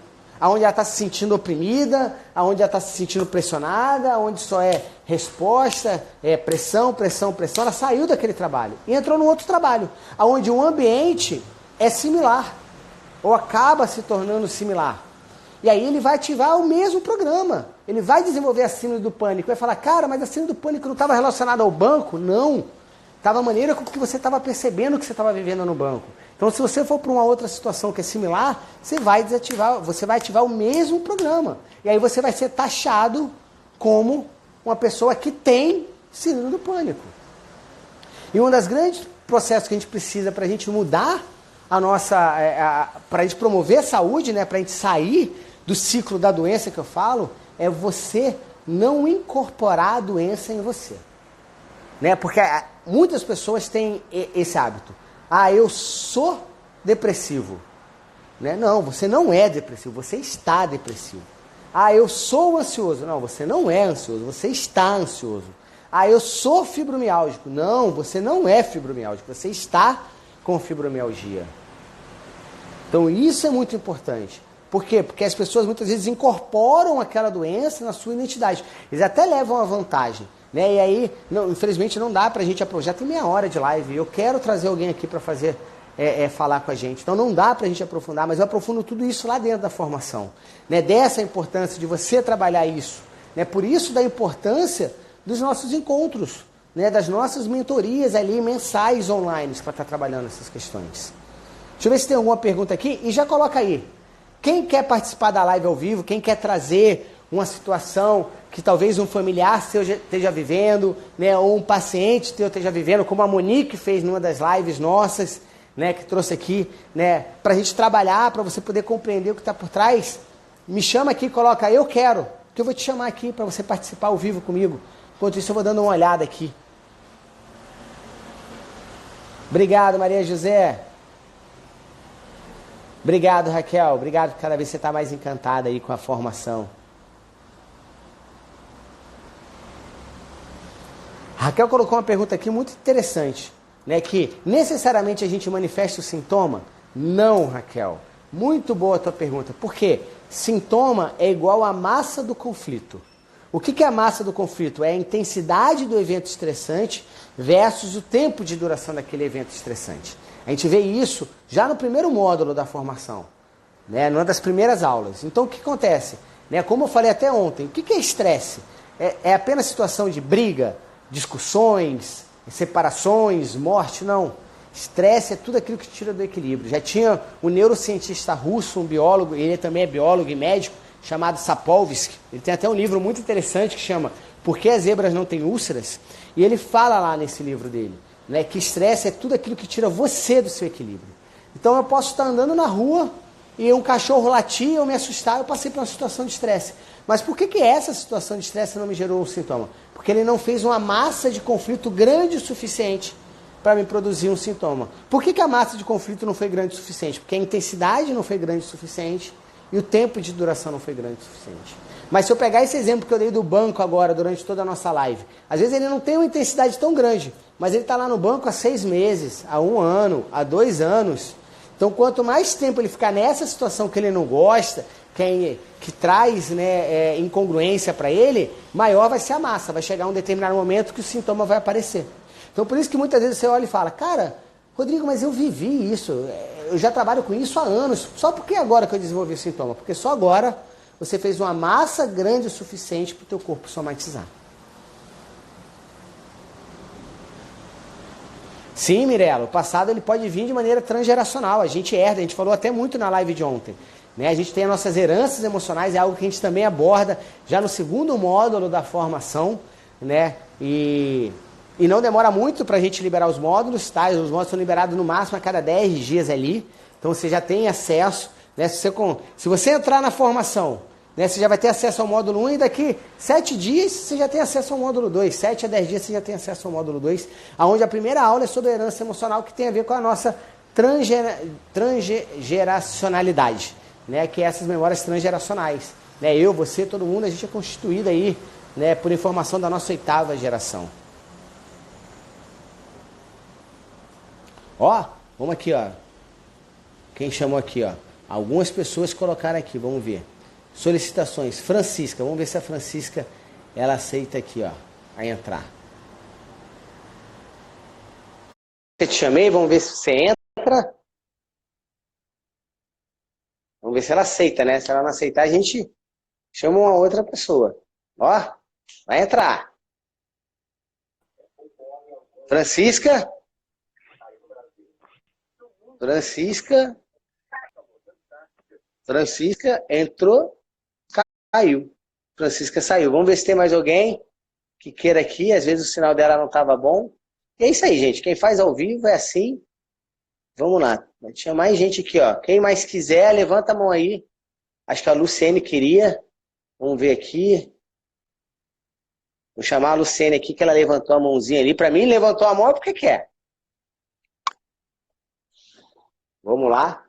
onde ela está se sentindo oprimida, onde ela está se sentindo pressionada, onde só é resposta, pressão, pressão, pressão. Ela saiu daquele trabalho e entrou num outro trabalho, onde o ambiente é similar, ou acaba se tornando similar. E aí ele vai ativar o mesmo programa. Ele vai desenvolver a síndrome do pânico. Vai falar, cara, mas a síndrome do pânico não estava relacionada ao banco? Não. Estava a maneira com que você estava percebendo o que você estava vivendo no banco. Então, se você for para uma outra situação que é similar, você vai ativar o mesmo programa. E aí você vai ser taxado como uma pessoa que tem síndrome do pânico. E um dos grandes processos que a gente precisa para a gente mudar a nossa... para a gente promover a saúde, né, para a gente sair do ciclo da doença que eu falo, é você não incorporar a doença em você. Né? Porque muitas pessoas têm esse hábito. Ah, eu sou depressivo. Né? Não, você não é depressivo, você está depressivo. Ah, eu sou ansioso. Não, você não é ansioso, você está ansioso. Ah, eu sou fibromialgico. Não, você não é fibromialgico, você está com fibromialgia. Então isso é muito importante. Por quê? Porque as pessoas muitas vezes incorporam aquela doença na sua identidade. Eles até levam a vantagem. Né? E aí, infelizmente, não dá para a gente já tem meia hora de live. Eu quero trazer alguém aqui para fazer, falar com a gente. Então não dá para a gente aprofundar, mas eu aprofundo tudo isso lá dentro da formação. Né? Dessa importância de você trabalhar isso. Né? Por isso da importância dos nossos encontros, né? Das nossas mentorias ali mensais online para estar trabalhando essas questões. Deixa eu ver se tem alguma pergunta aqui e já coloca aí. Quem quer participar da live ao vivo, quem quer trazer uma situação que talvez um familiar seu esteja vivendo, né, ou um paciente seu esteja vivendo, como a Monique fez numa das lives nossas, né, que trouxe aqui, né, para a gente trabalhar, para você poder compreender o que está por trás, Me chama aqui, coloca eu quero, que eu vou te chamar aqui para você participar ao vivo comigo. Enquanto isso eu vou dando uma olhada aqui. Obrigado, Maria José. Obrigado, Raquel. Obrigado por cada vez você está mais encantada aí com a formação. Raquel colocou uma pergunta aqui muito interessante, né? Que necessariamente a gente manifesta o sintoma? Não, Raquel. Muito boa a tua pergunta. Por quê? Sintoma é igual à massa do conflito. O que é a massa do conflito? É a intensidade do evento estressante versus o tempo de duração daquele evento estressante. A gente vê isso já no primeiro módulo da formação, né? Numa das primeiras aulas. Então o que acontece? Né? Como eu falei até ontem, o que é estresse? É apenas situação de briga, discussões, separações, morte? Não. Estresse é tudo aquilo que tira do equilíbrio. Já tinha um neurocientista russo, um biólogo, ele também é biólogo e médico, chamado Sapolsky. Ele tem até um livro muito interessante que chama Por que as zebras não têm úlceras? E ele fala lá nesse livro dele, né, que estresse é tudo aquilo que tira você do seu equilíbrio. Então eu posso estar andando na rua e um cachorro latir, eu me assustar, eu passei por uma situação de estresse. Mas por que essa situação de estresse não me gerou um sintoma? Porque ele não fez uma massa de conflito grande o suficiente para me produzir um sintoma. Por que a massa de conflito não foi grande o suficiente? Porque a intensidade não foi grande o suficiente e o tempo de duração não foi grande o suficiente. Mas se eu pegar esse exemplo que eu dei do banco agora, durante toda a nossa live, às vezes ele não tem uma intensidade tão grande, mas ele está lá no banco há 6 meses, há 1 ano, há 2 anos. Então, quanto mais tempo ele ficar nessa situação que ele não gosta, que traz, né, incongruência para ele, maior vai ser a massa. Vai chegar um determinado momento que o sintoma vai aparecer. Então, por isso que muitas vezes você olha e fala, cara, Rodrigo, mas eu vivi isso, eu já trabalho com isso há anos. Só por que agora que eu desenvolvi o sintoma? Porque só agora você fez uma massa grande o suficiente para o teu corpo somatizar. Sim, Mirella, o passado ele pode vir de maneira transgeracional. A gente herda, a gente falou até muito na live de ontem. Né? A gente tem as nossas heranças emocionais, é algo que a gente também aborda já no segundo módulo da formação. Né? E não demora muito para a gente liberar os módulos, tá? Os módulos são liberados no máximo a cada 10 dias ali. Então você já tem acesso. Né? Se você entrar na formação, né, você já vai ter acesso ao módulo 1 e daqui 7 dias você já tem acesso ao módulo 2. 7 a 10 dias você já tem acesso ao módulo 2, onde a primeira aula é sobre herança emocional, que tem a ver com a nossa transgeracionalidade, né, que é essas memórias transgeracionais. Né, eu, você, todo mundo, a gente é constituído aí, né, por informação da nossa 8ª geração. Ó, vamos aqui, ó. Quem chamou aqui, ó? Algumas pessoas colocaram aqui, vamos ver. Solicitações. Francisca, vamos ver se a Francisca, ela aceita aqui, ó, a entrar. Eu te chamei, vamos ver se você entra. Vamos ver se ela aceita, né? Se ela não aceitar, a gente chama uma outra pessoa. Ó, vai entrar. Francisca. Francisca entrou, caiu. Francisca saiu. Vamos ver se tem mais alguém que queira aqui. Às vezes o sinal dela não estava bom. E é isso aí, gente. Quem faz ao vivo é assim. Vamos lá. Tinha mais gente aqui, ó. Quem mais quiser, levanta a mão aí. Acho que a Luciene queria. Vamos ver aqui. Vou chamar a Luciene aqui, que ela levantou a mãozinha ali. Para mim, levantou a mão porque quer. Vamos lá.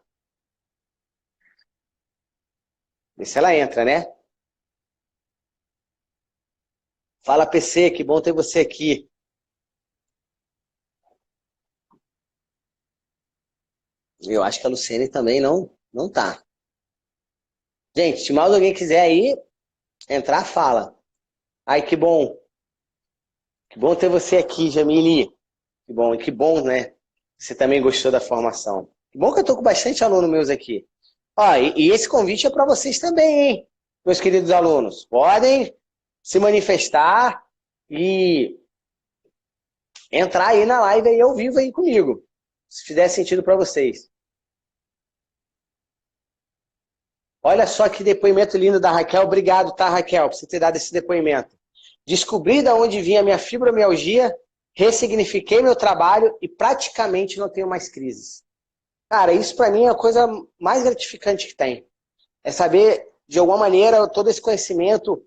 Vê se ela entra, né? Fala, PC, que bom ter você aqui. Eu acho que a Luciene também não tá. Gente, se mais alguém quiser aí entrar, fala. Ai, que bom. Que bom ter você aqui, Jamile. Que bom, e que bom, né? Você também gostou da formação. Que bom que eu tô com bastante alunos meus aqui. Ó, e esse convite é para vocês também, hein? Meus queridos alunos. Podem se manifestar e entrar aí na live aí ao vivo aí comigo. Se fizer sentido para vocês. Olha só que depoimento lindo da Raquel. Obrigado, tá, Raquel, por você ter dado esse depoimento. Descobri de onde vinha a minha fibromialgia, ressignifiquei meu trabalho e praticamente não tenho mais crises. Cara, isso para mim é a coisa mais gratificante que tem. É saber de alguma maneira, todo esse conhecimento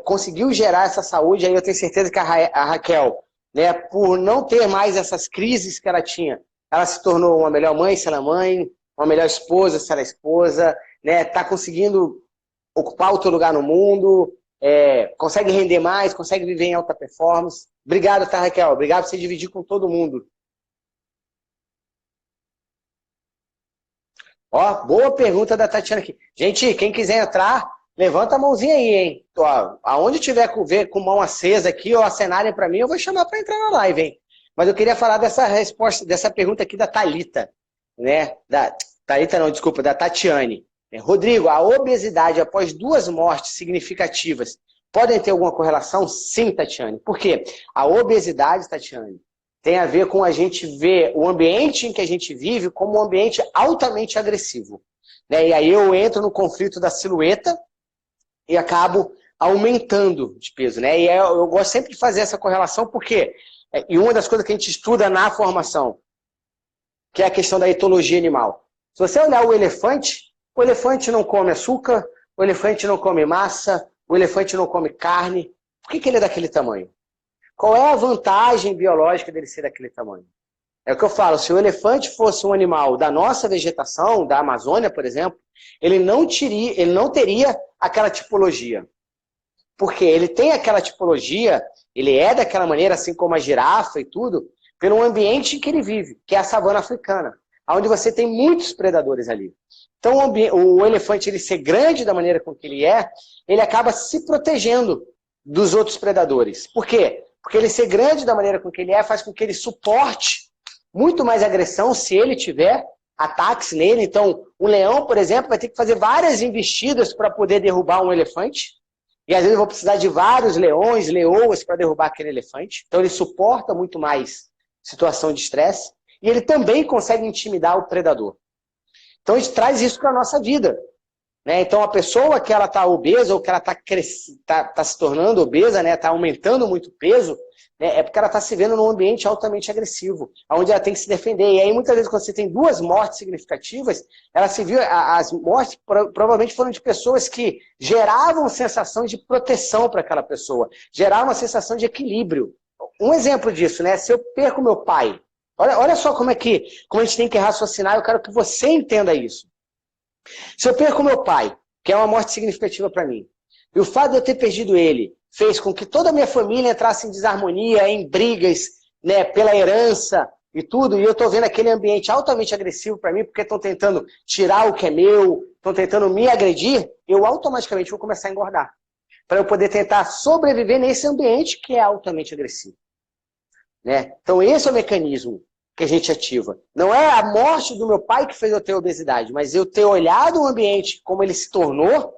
conseguiu gerar essa saúde. Aí eu tenho certeza que a Raquel, né, por não ter mais essas crises que ela tinha, ela se tornou uma melhor mãe, se ela é mãe, uma melhor esposa, se ela é esposa, né, tá conseguindo ocupar o teu lugar no mundo, consegue render mais, consegue viver em alta performance. Obrigado, tá, Raquel? Obrigado por você dividir com todo mundo. Ó, boa pergunta da Tatiana aqui. Gente, quem quiser entrar, levanta a mãozinha aí, hein? Ó, aonde tiver com mão acesa aqui, ou acenarem para mim, eu vou chamar para entrar na live, hein? Mas eu queria falar dessa resposta, dessa pergunta aqui da Thalita, né? Da Thalita não, desculpa, da Tatiane. Rodrigo, a obesidade após 2 mortes significativas podem ter alguma correlação? Sim, Tatiane. Por quê? A obesidade, Tatiane, tem a ver com a gente ver o ambiente em que a gente vive como um ambiente altamente agressivo. Né? E aí eu entro no conflito da silhueta e acabo aumentando de peso. Né? E eu gosto sempre de fazer essa correlação porque, e uma das coisas que a gente estuda na formação, que é a questão da etologia animal. Se você olhar o elefante não come açúcar, o elefante não come massa, o elefante não come carne. Por que ele é daquele tamanho? Qual é a vantagem biológica dele ser daquele tamanho? É o que eu falo, se o elefante fosse um animal da nossa vegetação, da Amazônia, por exemplo, ele não teria aquela tipologia. Porque ele tem aquela tipologia, ele é daquela maneira, assim como a girafa e tudo, pelo ambiente em que ele vive, que é a savana africana, onde você tem muitos predadores ali. Então o elefante, ele ser grande da maneira com que ele acaba se protegendo dos outros predadores. Por quê? Porque ele ser grande da maneira com que ele faz com que ele suporte muito mais agressão se ele tiver ataques nele. Então, um leão, por exemplo, vai ter que fazer várias investidas para poder derrubar um elefante. E às vezes eu vou precisar de vários leões, leoas para derrubar aquele elefante. Então ele suporta muito mais situação de estresse. E ele também consegue intimidar o predador. Então a gente traz isso para a nossa vida. Né? Então a pessoa que ela está obesa ou que ela tá se tornando obesa, né? Está aumentando muito peso, né? É porque ela está se vendo num ambiente altamente agressivo, onde ela tem que se defender. E aí muitas vezes quando você tem 2 mortes significativas, ela se viu, as mortes provavelmente foram de pessoas que geravam sensação de proteção para aquela pessoa, geravam uma sensação de equilíbrio. Um exemplo disso, né? Se eu perco meu pai, olha só como a gente tem que raciocinar, eu quero que você entenda isso. Se eu perco meu pai, que é uma morte significativa para mim, e o fato de eu ter perdido ele fez com que toda a minha família entrasse em desarmonia, em brigas, né, pela herança e tudo, e eu estou vendo aquele ambiente altamente agressivo para mim, porque estão tentando tirar o que é meu, estão tentando me agredir, eu automaticamente vou começar a engordar. Para eu poder tentar sobreviver nesse ambiente que é altamente agressivo. Né? Então esse é o mecanismo que a gente ativa. Não é a morte do meu pai que fez eu ter obesidade, mas eu ter olhado o ambiente como ele se tornou,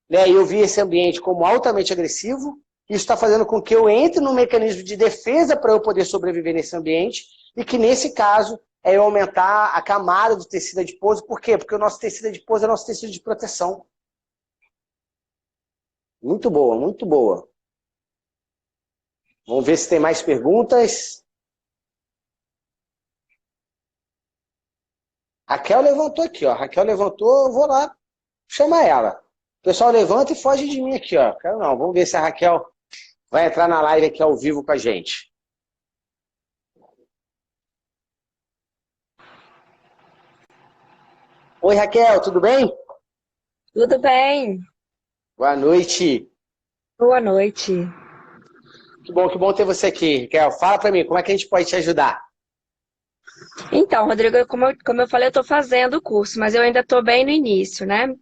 né, e eu vi esse ambiente como altamente agressivo, isso está fazendo com que eu entre num mecanismo de defesa para eu poder sobreviver nesse ambiente, e que nesse caso é eu aumentar a camada do tecido adiposo. Por quê? Porque o nosso tecido adiposo é o nosso tecido de proteção. Muito boa, muito boa. Vamos ver se tem mais perguntas. Raquel levantou aqui, ó. Raquel levantou, eu vou lá chamar ela. O pessoal levanta e foge de mim aqui, ó. Quero não. Vamos ver se a Raquel vai entrar na live aqui ao vivo com a gente. Oi, Raquel, tudo bem? Tudo bem? Boa noite. Boa noite. Que bom ter você aqui. Raquel, fala pra mim, como é que a gente pode te ajudar? Então, Rodrigo, como eu falei, eu estou fazendo o curso, mas eu ainda estou bem no início, né?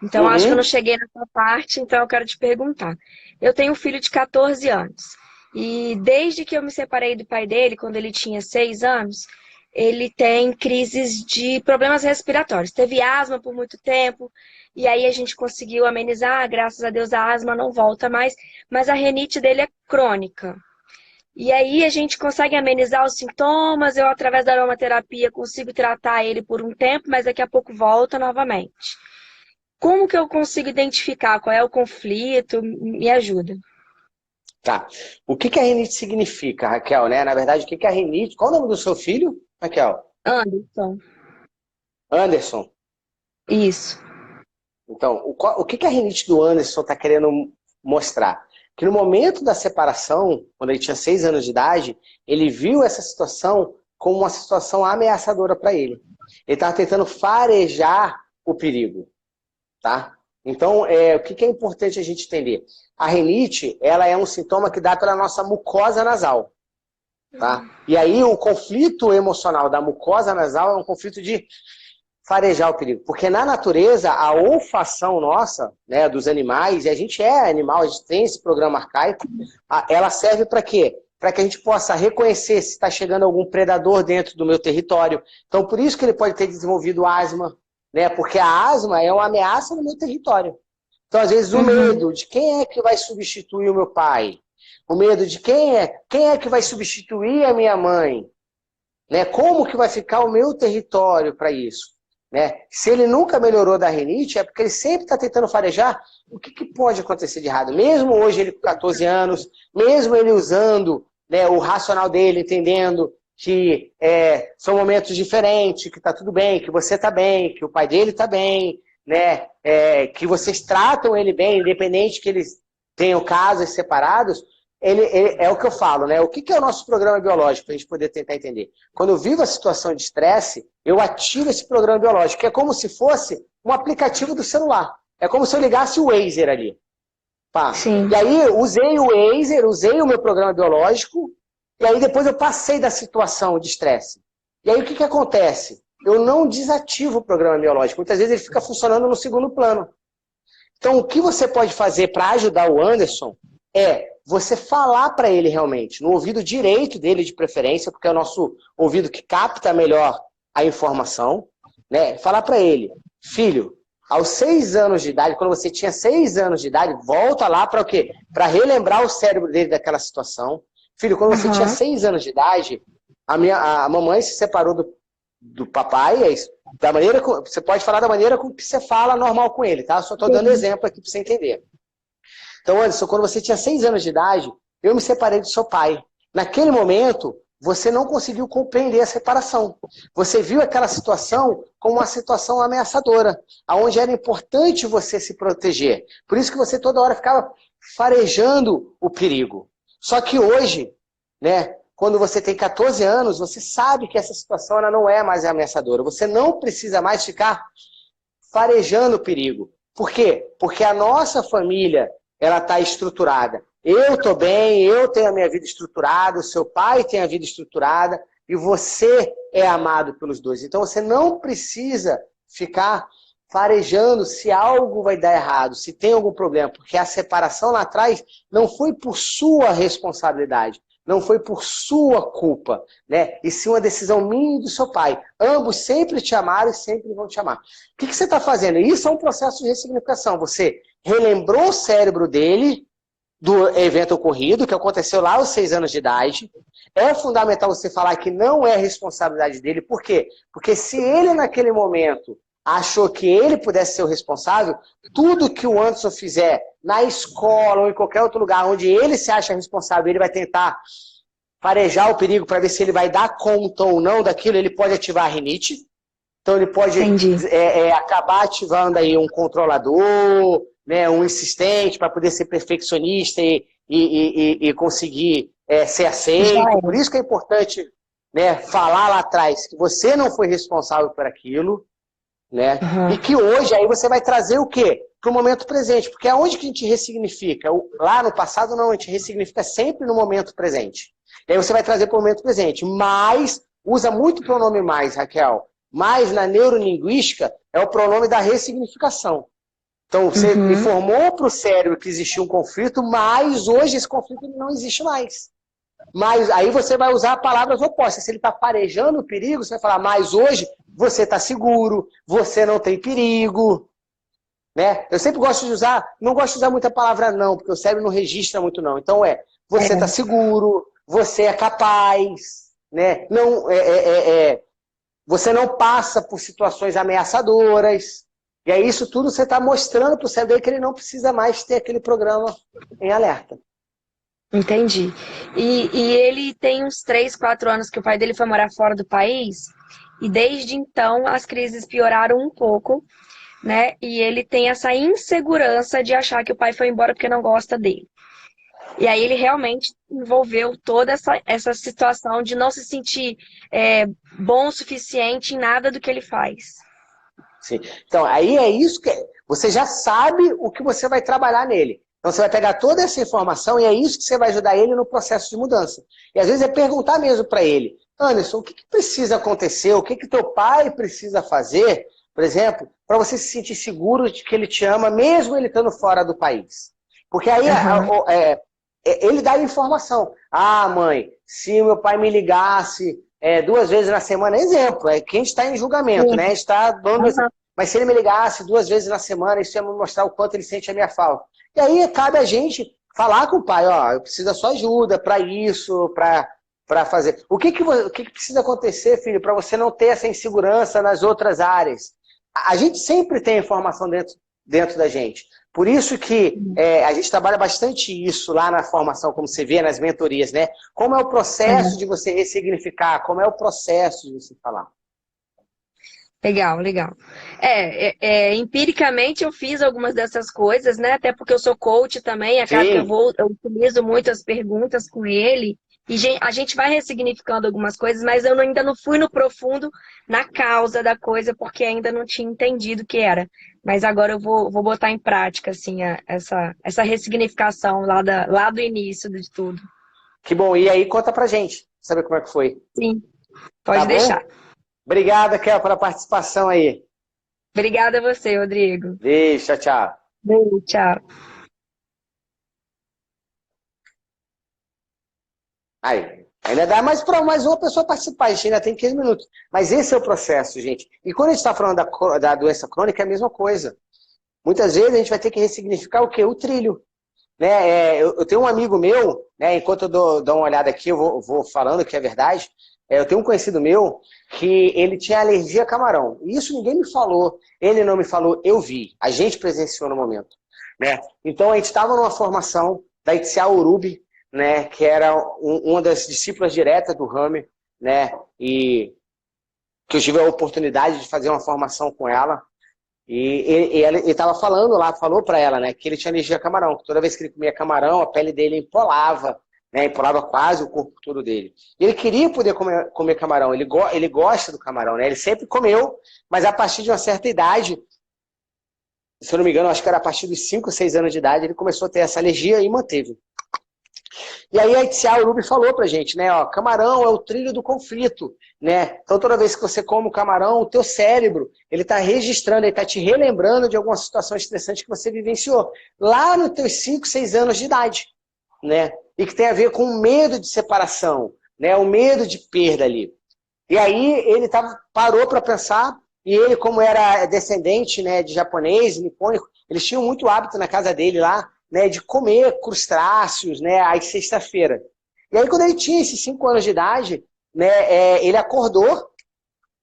Então, acho que eu não Uhum. cheguei nessa parte, então eu quero te perguntar. Eu tenho um filho de 14 anos, e desde que eu me separei do pai dele, quando ele tinha 6 anos, ele tem crises de problemas respiratórios. Teve asma por muito tempo, e aí a gente conseguiu amenizar, graças a Deus a asma não volta mais, mas a rinite dele é crônica. E aí a gente consegue amenizar os sintomas, eu através da aromaterapia consigo tratar ele por um tempo, mas daqui a pouco volta novamente. Como que eu consigo identificar qual é o conflito? Me ajuda. Tá. O que a rinite significa, Raquel, né? Na verdade, o que a rinite... Qual o nome do seu filho, Raquel? Anderson. Anderson. Isso. Então, o que a rinite do Anderson está querendo mostrar? Que no momento da separação, quando ele tinha 6 anos de idade, ele viu essa situação como uma situação ameaçadora para ele. Ele estava tentando farejar o perigo, tá? Então, o que é importante a gente entender? A rinite, ela é um sintoma que dá pela nossa mucosa nasal, tá? E aí o conflito emocional da mucosa nasal é um conflito de farejar o perigo. Porque na natureza, a olfação nossa, né, dos animais, e a gente é animal, a gente tem esse programa arcaico, ela serve para quê? Para que a gente possa reconhecer se está chegando algum predador dentro do meu território. Então, por isso que ele pode ter desenvolvido asma, né? Porque a asma é uma ameaça no meu território. Então, às vezes, o medo de quem é que vai substituir o meu pai, o medo de quem é que vai substituir a minha mãe, né? Como que vai ficar o meu território para isso? Né? Se ele nunca melhorou da rinite, é porque ele sempre está tentando farejar o que pode acontecer de errado. Mesmo hoje ele com 14 anos, mesmo ele usando, né, o racional dele, entendendo que são momentos diferentes, que está tudo bem, que você está bem, que o pai dele está bem, né, que vocês tratam ele bem, independente que eles tenham casas separados, é o que eu falo, né? O que é o nosso programa biológico, para a gente poder tentar entender? Quando eu vivo a situação de estresse, eu ativo esse programa biológico, que é como se fosse um aplicativo do celular. É como se eu ligasse o Waze ali. Pá. Sim. E aí eu usei o Waze, usei o meu programa biológico, e aí depois eu passei da situação de estresse. E aí o que acontece? Eu não desativo o programa biológico. Muitas vezes ele fica funcionando no segundo plano. Então, o que você pode fazer para ajudar o Anderson é você falar para ele realmente, no ouvido direito dele de preferência, porque é o nosso ouvido que capta melhor a informação, né? Falar para ele, filho, aos 6 anos de idade, quando você tinha 6 anos de idade, volta lá para o quê? Para relembrar o cérebro dele daquela situação. Filho, quando você tinha 6 anos de idade, a mamãe se separou do papai, da maneira, você pode falar da maneira com que você fala normal com ele, tá? Só estou dando exemplo aqui para você entender. Então, Anderson, quando você tinha 6 anos de idade, eu me separei do seu pai. Naquele momento, você não conseguiu compreender a separação. Você viu aquela situação como uma situação ameaçadora, onde era importante você se proteger. Por isso que você toda hora ficava farejando o perigo. Só que hoje, né, quando você tem 14 anos, você sabe que essa situação ela não é mais ameaçadora. Você não precisa mais ficar farejando o perigo. Por quê? Porque a nossa família ela está estruturada. Eu estou bem, eu tenho a minha vida estruturada, o seu pai tem a vida estruturada e você é amado pelos dois. Então você não precisa ficar farejando se algo vai dar errado, se tem algum problema, porque a separação lá atrás não foi por sua responsabilidade, não foi por sua culpa, né? E sim uma decisão minha e do seu pai. Ambos sempre te amaram e sempre vão te amar. O que você está fazendo? Isso é um processo de ressignificação. Você relembrou o cérebro dele do evento ocorrido, que aconteceu lá aos 6 anos de idade. É fundamental você falar que não é responsabilidade dele. Por quê? Porque se ele, naquele momento, achou que ele pudesse ser o responsável, tudo que o Anderson fizer na escola ou em qualquer outro lugar onde ele se acha responsável, ele vai tentar farejar o perigo para ver se ele vai dar conta ou não daquilo, ele pode ativar a rinite. Então ele pode acabar ativando aí um controlador, né, um insistente para poder ser perfeccionista e conseguir ser aceito. Por isso que é importante, né, falar lá atrás que você não foi responsável por aquilo, né? E que hoje aí você vai trazer o quê? Para o momento presente. Porque é onde que a gente ressignifica? Lá no passado não, a gente ressignifica sempre no momento presente. E aí você vai trazer para o momento presente. Mas, usa muito o pronome mais, Raquel. Mas na neurolinguística é o pronome da ressignificação. Então você informou para o cérebro que existia um conflito, mas hoje esse conflito não existe mais. Mas aí você vai usar palavras opostas. Se ele está farejando o perigo, você vai falar, mas hoje você está seguro, você não tem perigo. Né? Eu sempre gosto de usar, não gosto de usar muita palavra não, porque o cérebro não registra muito não. Então você está seguro, você é capaz, né? Não, você não passa por situações ameaçadoras. E aí isso tudo você está mostrando para o cérebro que ele não precisa mais ter aquele programa em alerta. Entendi. E ele tem uns 3, 4 anos que o pai dele foi morar fora do país, e desde então as crises pioraram um pouco, né? E ele tem essa insegurança de achar que o pai foi embora porque não gosta dele. E aí ele realmente envolveu toda essa situação de não se sentir bom o suficiente em nada do que ele faz. Sim. Então, aí é isso que você já sabe o que você vai trabalhar nele. Então, você vai pegar toda essa informação e é isso que você vai ajudar ele no processo de mudança. E às vezes é perguntar mesmo para ele, Anderson, o que precisa acontecer? O que teu pai precisa fazer, por exemplo, para você se sentir seguro de que ele te ama, mesmo ele estando fora do país? Porque aí ele dá informação. Ah, mãe, se meu pai me ligasse 2 vezes na semana, exemplo, quem está em julgamento, Sim. né? Está dando. Uhum. Mas se ele me ligasse 2 vezes na semana, isso ia me mostrar o quanto ele sente a minha falta. E aí cabe a gente falar com o pai, ó, eu preciso da sua ajuda para isso, para fazer. O que precisa acontecer, filho, para você não ter essa insegurança nas outras áreas? A gente sempre tem informação dentro da gente. Por isso que a gente trabalha bastante isso lá na formação, como você vê nas mentorias, né? Como é o processo de você ressignificar, como é o processo de você falar. Legal, legal. Empiricamente eu fiz algumas dessas coisas, né? Até porque eu sou coach também, acaba que Sim. eu utilizo muito as perguntas com ele, e a gente vai ressignificando algumas coisas, mas eu ainda não fui no profundo na causa da coisa, porque ainda não tinha entendido o que era. Mas agora eu vou botar em prática, assim, essa ressignificação lá do início de tudo. Que bom. E aí, conta pra gente, saber como é que foi. Sim, Tá pode bom? deixar. Obrigado, Kel, pela participação aí. Obrigada a você, Rodrigo. Beijo, tchau, tchau. Beijo, tchau. Aí, ainda dá mais para mais uma pessoa participar, a gente ainda tem 15 minutos. Mas esse é o processo, gente. E quando a gente está falando da doença crônica, é a mesma coisa. Muitas vezes a gente vai ter que ressignificar o quê? O trilho. Né? Eu tenho um amigo meu, né, enquanto eu dou uma olhada aqui, eu vou falando que é verdade. Eu tenho um conhecido meu que ele tinha alergia a camarão. E isso ninguém me falou. Ele não me falou, eu vi. A gente presenciou no momento. Né? Então a gente estava numa formação da Itziar Urubi, né, que era uma das discípulas diretas do Rami, né, e que eu tive a oportunidade de fazer uma formação com ela. E ele estava falando lá, falou para ela, né, que ele tinha alergia a camarão, que toda vez que ele comia camarão, a pele dele empolava, né, empolava quase o corpo todo dele. E ele queria poder comer camarão, ele gosta do camarão, né, ele sempre comeu, mas a partir de uma certa idade, se eu não me engano, acho que era a partir dos 5, 6 anos de idade, ele começou a ter essa alergia e manteve. E aí a Itziar Urubi falou pra gente, né, ó, camarão é o trilho do conflito, né? Então toda vez que você come o camarão, o teu cérebro, ele tá registrando, ele tá te relembrando de alguma situação estressante que você vivenciou lá nos teus 5, 6 anos de idade, né? E que tem a ver com o medo de separação, né? O medo de perda ali. E aí ele parou para pensar, e ele, como era descendente, né, de japonês, nipônico, eles tinham muito hábito na casa dele lá, né, de comer crustáceos, né, às sexta-feira. E aí, quando ele tinha esses 5 anos de idade, né, ele acordou,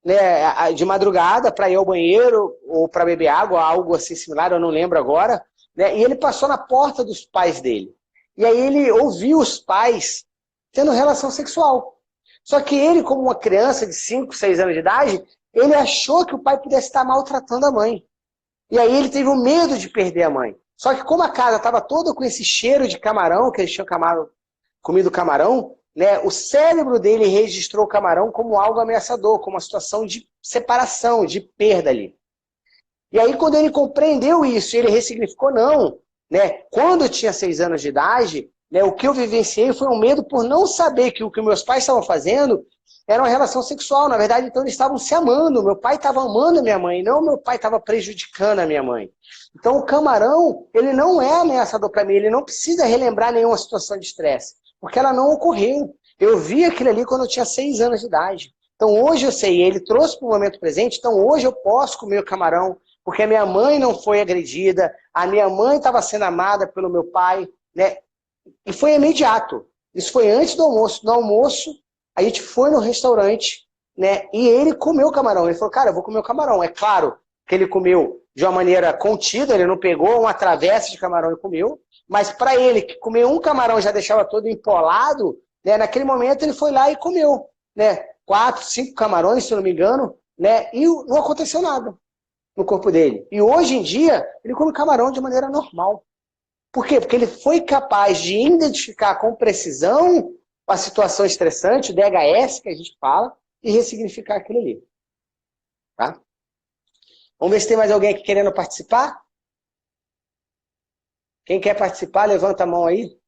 né, de madrugada para ir ao banheiro ou para beber água, algo assim similar, eu não lembro agora, né, e ele passou na porta dos pais dele. E aí ele ouviu os pais tendo relação sexual. Só que ele, como uma criança de 5, 6 anos de idade, ele achou que o pai pudesse estar maltratando a mãe. E aí ele teve o medo de perder a mãe. Só que como a casa estava toda com esse cheiro de camarão, que eles tinham comido camarão, né, o cérebro dele registrou o camarão como algo ameaçador, como uma situação de separação, de perda ali. E aí quando ele compreendeu isso, ele ressignificou, não. Né, quando eu tinha 6 anos de idade, né, o que eu vivenciei foi um medo por não saber que o que meus pais estavam fazendo era uma relação sexual. Na verdade, então eles estavam se amando. Meu pai estava amando a minha mãe, não meu pai estava prejudicando a minha mãe. Então o camarão, ele não é ameaçador para mim, ele não precisa relembrar nenhuma situação de estresse, porque ela não ocorreu. Eu vi aquilo ali quando eu tinha 6 anos de idade. Então hoje eu sei, ele trouxe para o momento presente, então hoje eu posso comer o camarão, porque a minha mãe não foi agredida, a minha mãe estava sendo amada pelo meu pai, né? E foi imediato. Isso foi antes do almoço. No almoço, a gente foi no restaurante, né? E ele comeu o camarão. Ele falou, cara, eu vou comer o camarão. É claro que ele comeu de uma maneira contida, ele não pegou uma travessa de camarão e comeu, mas para ele, que comeu um camarão já deixava todo empolado, né? Naquele momento ele foi lá e comeu, né? 4, 5 camarões, se eu não me engano, né? E não aconteceu nada. no corpo dele. E hoje em dia, ele come camarão de maneira normal. Por quê? Porque ele foi capaz de identificar com precisão a situação estressante, o DHS que a gente fala, e ressignificar aquilo ali. Tá? Vamos ver se tem mais alguém aqui querendo participar? Quem quer participar, levanta a mão aí.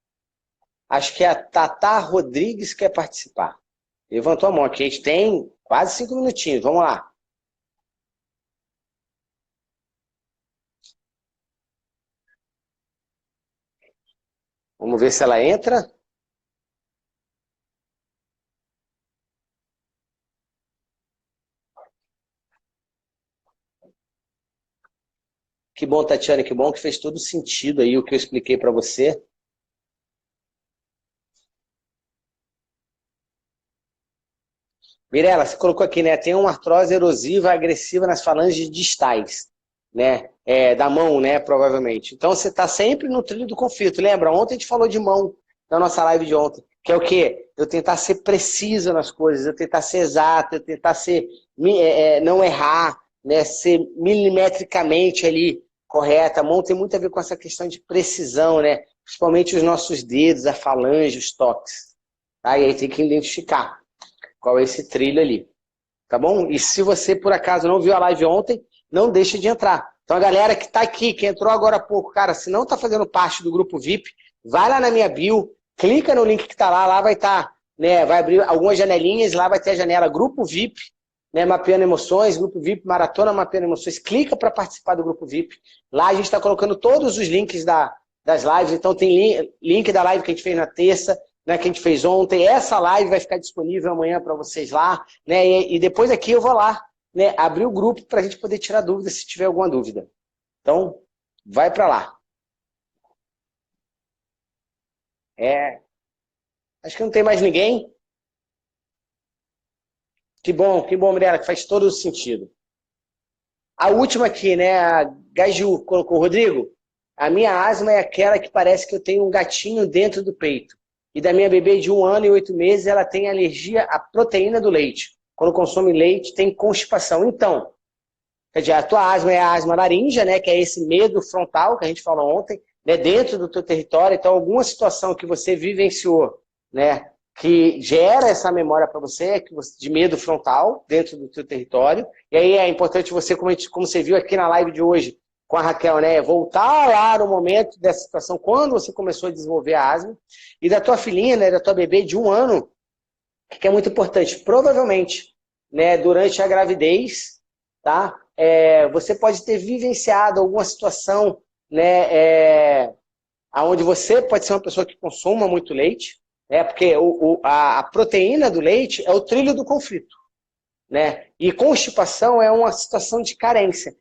Acho que é a Tata Rodrigues que quer participar. Levantou a mão aqui. A gente tem quase 5 minutinhos. Vamos lá. Vamos ver se ela entra. Que bom, Tatiana, que bom que fez todo sentido aí o que eu expliquei para você. Mirela, você colocou aqui, né? Tem uma artrose erosiva agressiva nas falanges distais, né? Da mão, né? Provavelmente. Então você está sempre no trilho do conflito. Lembra? Ontem a gente falou de mão na nossa live de ontem. Que é o quê? Eu tentar ser precisa nas coisas, eu tentar ser exato, eu tentar ser, não errar, né? Ser milimetricamente ali correta. A mão tem muito a ver com essa questão de precisão, né? Principalmente os nossos dedos, a falange, os toques. Tá? E aí tem que identificar qual é esse trilho ali, tá bom? E se você, por acaso, não viu a live ontem, não deixe de entrar. Então, a galera que tá aqui, que entrou agora há pouco, cara, se não tá fazendo parte do grupo VIP, vai lá na minha bio, clica no link que tá lá, lá vai estar, né, vai abrir algumas janelinhas, lá vai ter a janela Grupo VIP, né, Mapeando Emoções, Grupo VIP, Maratona Mapeando Emoções, clica para participar do Grupo VIP. Lá a gente está colocando todos os links das lives, então tem link da live que a gente fez na terça, né, que a gente fez ontem. Essa live vai ficar disponível amanhã para vocês lá, né, e depois aqui eu vou lá, né, abrir o grupo para a gente poder tirar dúvidas se tiver alguma dúvida. Então, vai para lá. Acho que não tem mais ninguém. Que bom, Mirella, que faz todo o sentido. A última aqui, né, a Gaju colocou, Rodrigo, a minha asma é aquela que parece que eu tenho um gatinho dentro do peito. E da minha bebê de 1 ano e 8 meses, ela tem alergia à proteína do leite. Quando consome leite, tem constipação. Então, quer dizer, a tua asma é a asma laríngea, né, que é esse medo frontal que a gente falou ontem, né, dentro do teu território. Então, alguma situação que você vivenciou, né, que gera essa memória para você, de medo frontal dentro do teu território. E aí é importante você, como você viu aqui na live de hoje com a Raquel, né, voltar lá no momento dessa situação, quando você começou a desenvolver a asma. E da tua filhinha, né, da tua bebê de 1 ano, que é muito importante, provavelmente, né, durante a gravidez, tá? Você pode ter vivenciado alguma situação, né, onde você pode ser uma pessoa que consuma muito leite, porque a proteína do leite é o trilho do conflito, né? E constipação é uma situação de carência.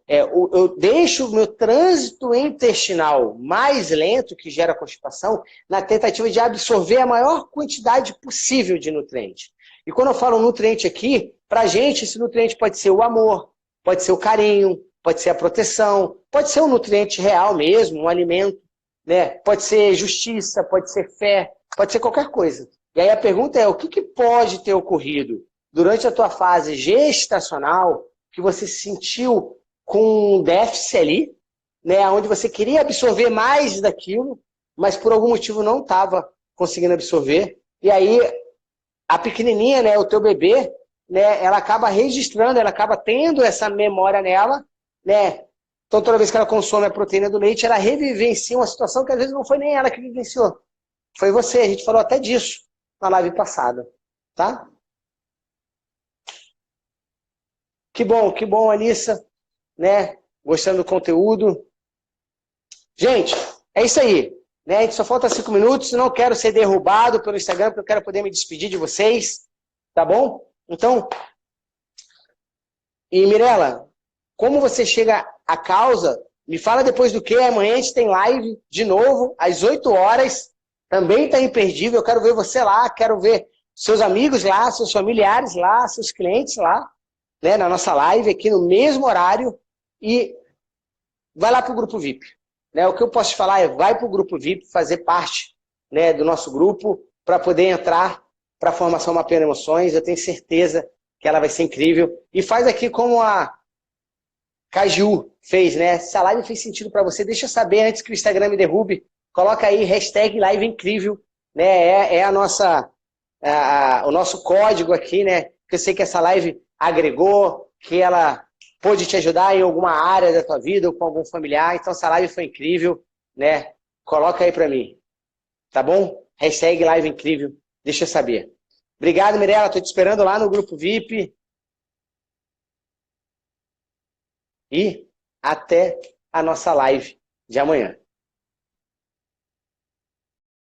Eu deixo o meu trânsito intestinal mais lento, que gera constipação, na tentativa de absorver a maior quantidade possível de nutriente. E quando eu falo nutriente aqui, para a gente esse nutriente pode ser o amor, pode ser o carinho, pode ser a proteção, pode ser um nutriente real mesmo, um alimento, né? Pode ser justiça, pode ser fé, pode ser qualquer coisa. E aí a pergunta é, o que pode ter ocorrido durante a tua fase gestacional que você se sentiu com um déficit ali, né, onde você queria absorver mais daquilo, mas por algum motivo não estava conseguindo absorver. E aí a pequenininha, né, o teu bebê, né, ela acaba registrando, ela acaba tendo essa memória nela, né? Então toda vez que ela consome a proteína do leite, ela revivencia uma situação que às vezes não foi nem ela que vivenciou. Foi você, a gente falou até disso na live passada, tá? Que bom, Alissa, né? Gostando do conteúdo. Gente, é isso aí, né? A gente só falta 5 minutos, não quero ser derrubado pelo Instagram, porque eu quero poder me despedir de vocês, tá bom? Então, e Mirella, como você chega à causa, me fala depois do que, amanhã a gente tem live de novo, às 8 horas, também está imperdível, eu quero ver você lá, quero ver seus amigos lá, seus familiares lá, seus clientes lá, né, na nossa live aqui no mesmo horário, e vai lá para o Grupo VIP. Né? O que eu posso te falar é, vai para o Grupo VIP, fazer parte, né, do nosso grupo, para poder entrar para a formação Mapeando Emoções, eu tenho certeza que ela vai ser incrível. E faz aqui como a Caju fez, né? Se a live fez sentido para você, deixa eu saber antes que o Instagram me derrube. Coloca aí, hashtag live incrível, né? É a nossa, o nosso código aqui, né? Que eu sei que essa live agregou, que ela pôde te ajudar em alguma área da tua vida ou com algum familiar. Então, essa live foi incrível, né? Coloca aí para mim, tá bom? Hashtag live incrível, deixa eu saber. Obrigado, Mirella, tô te esperando lá no grupo VIP. E até a nossa live de amanhã.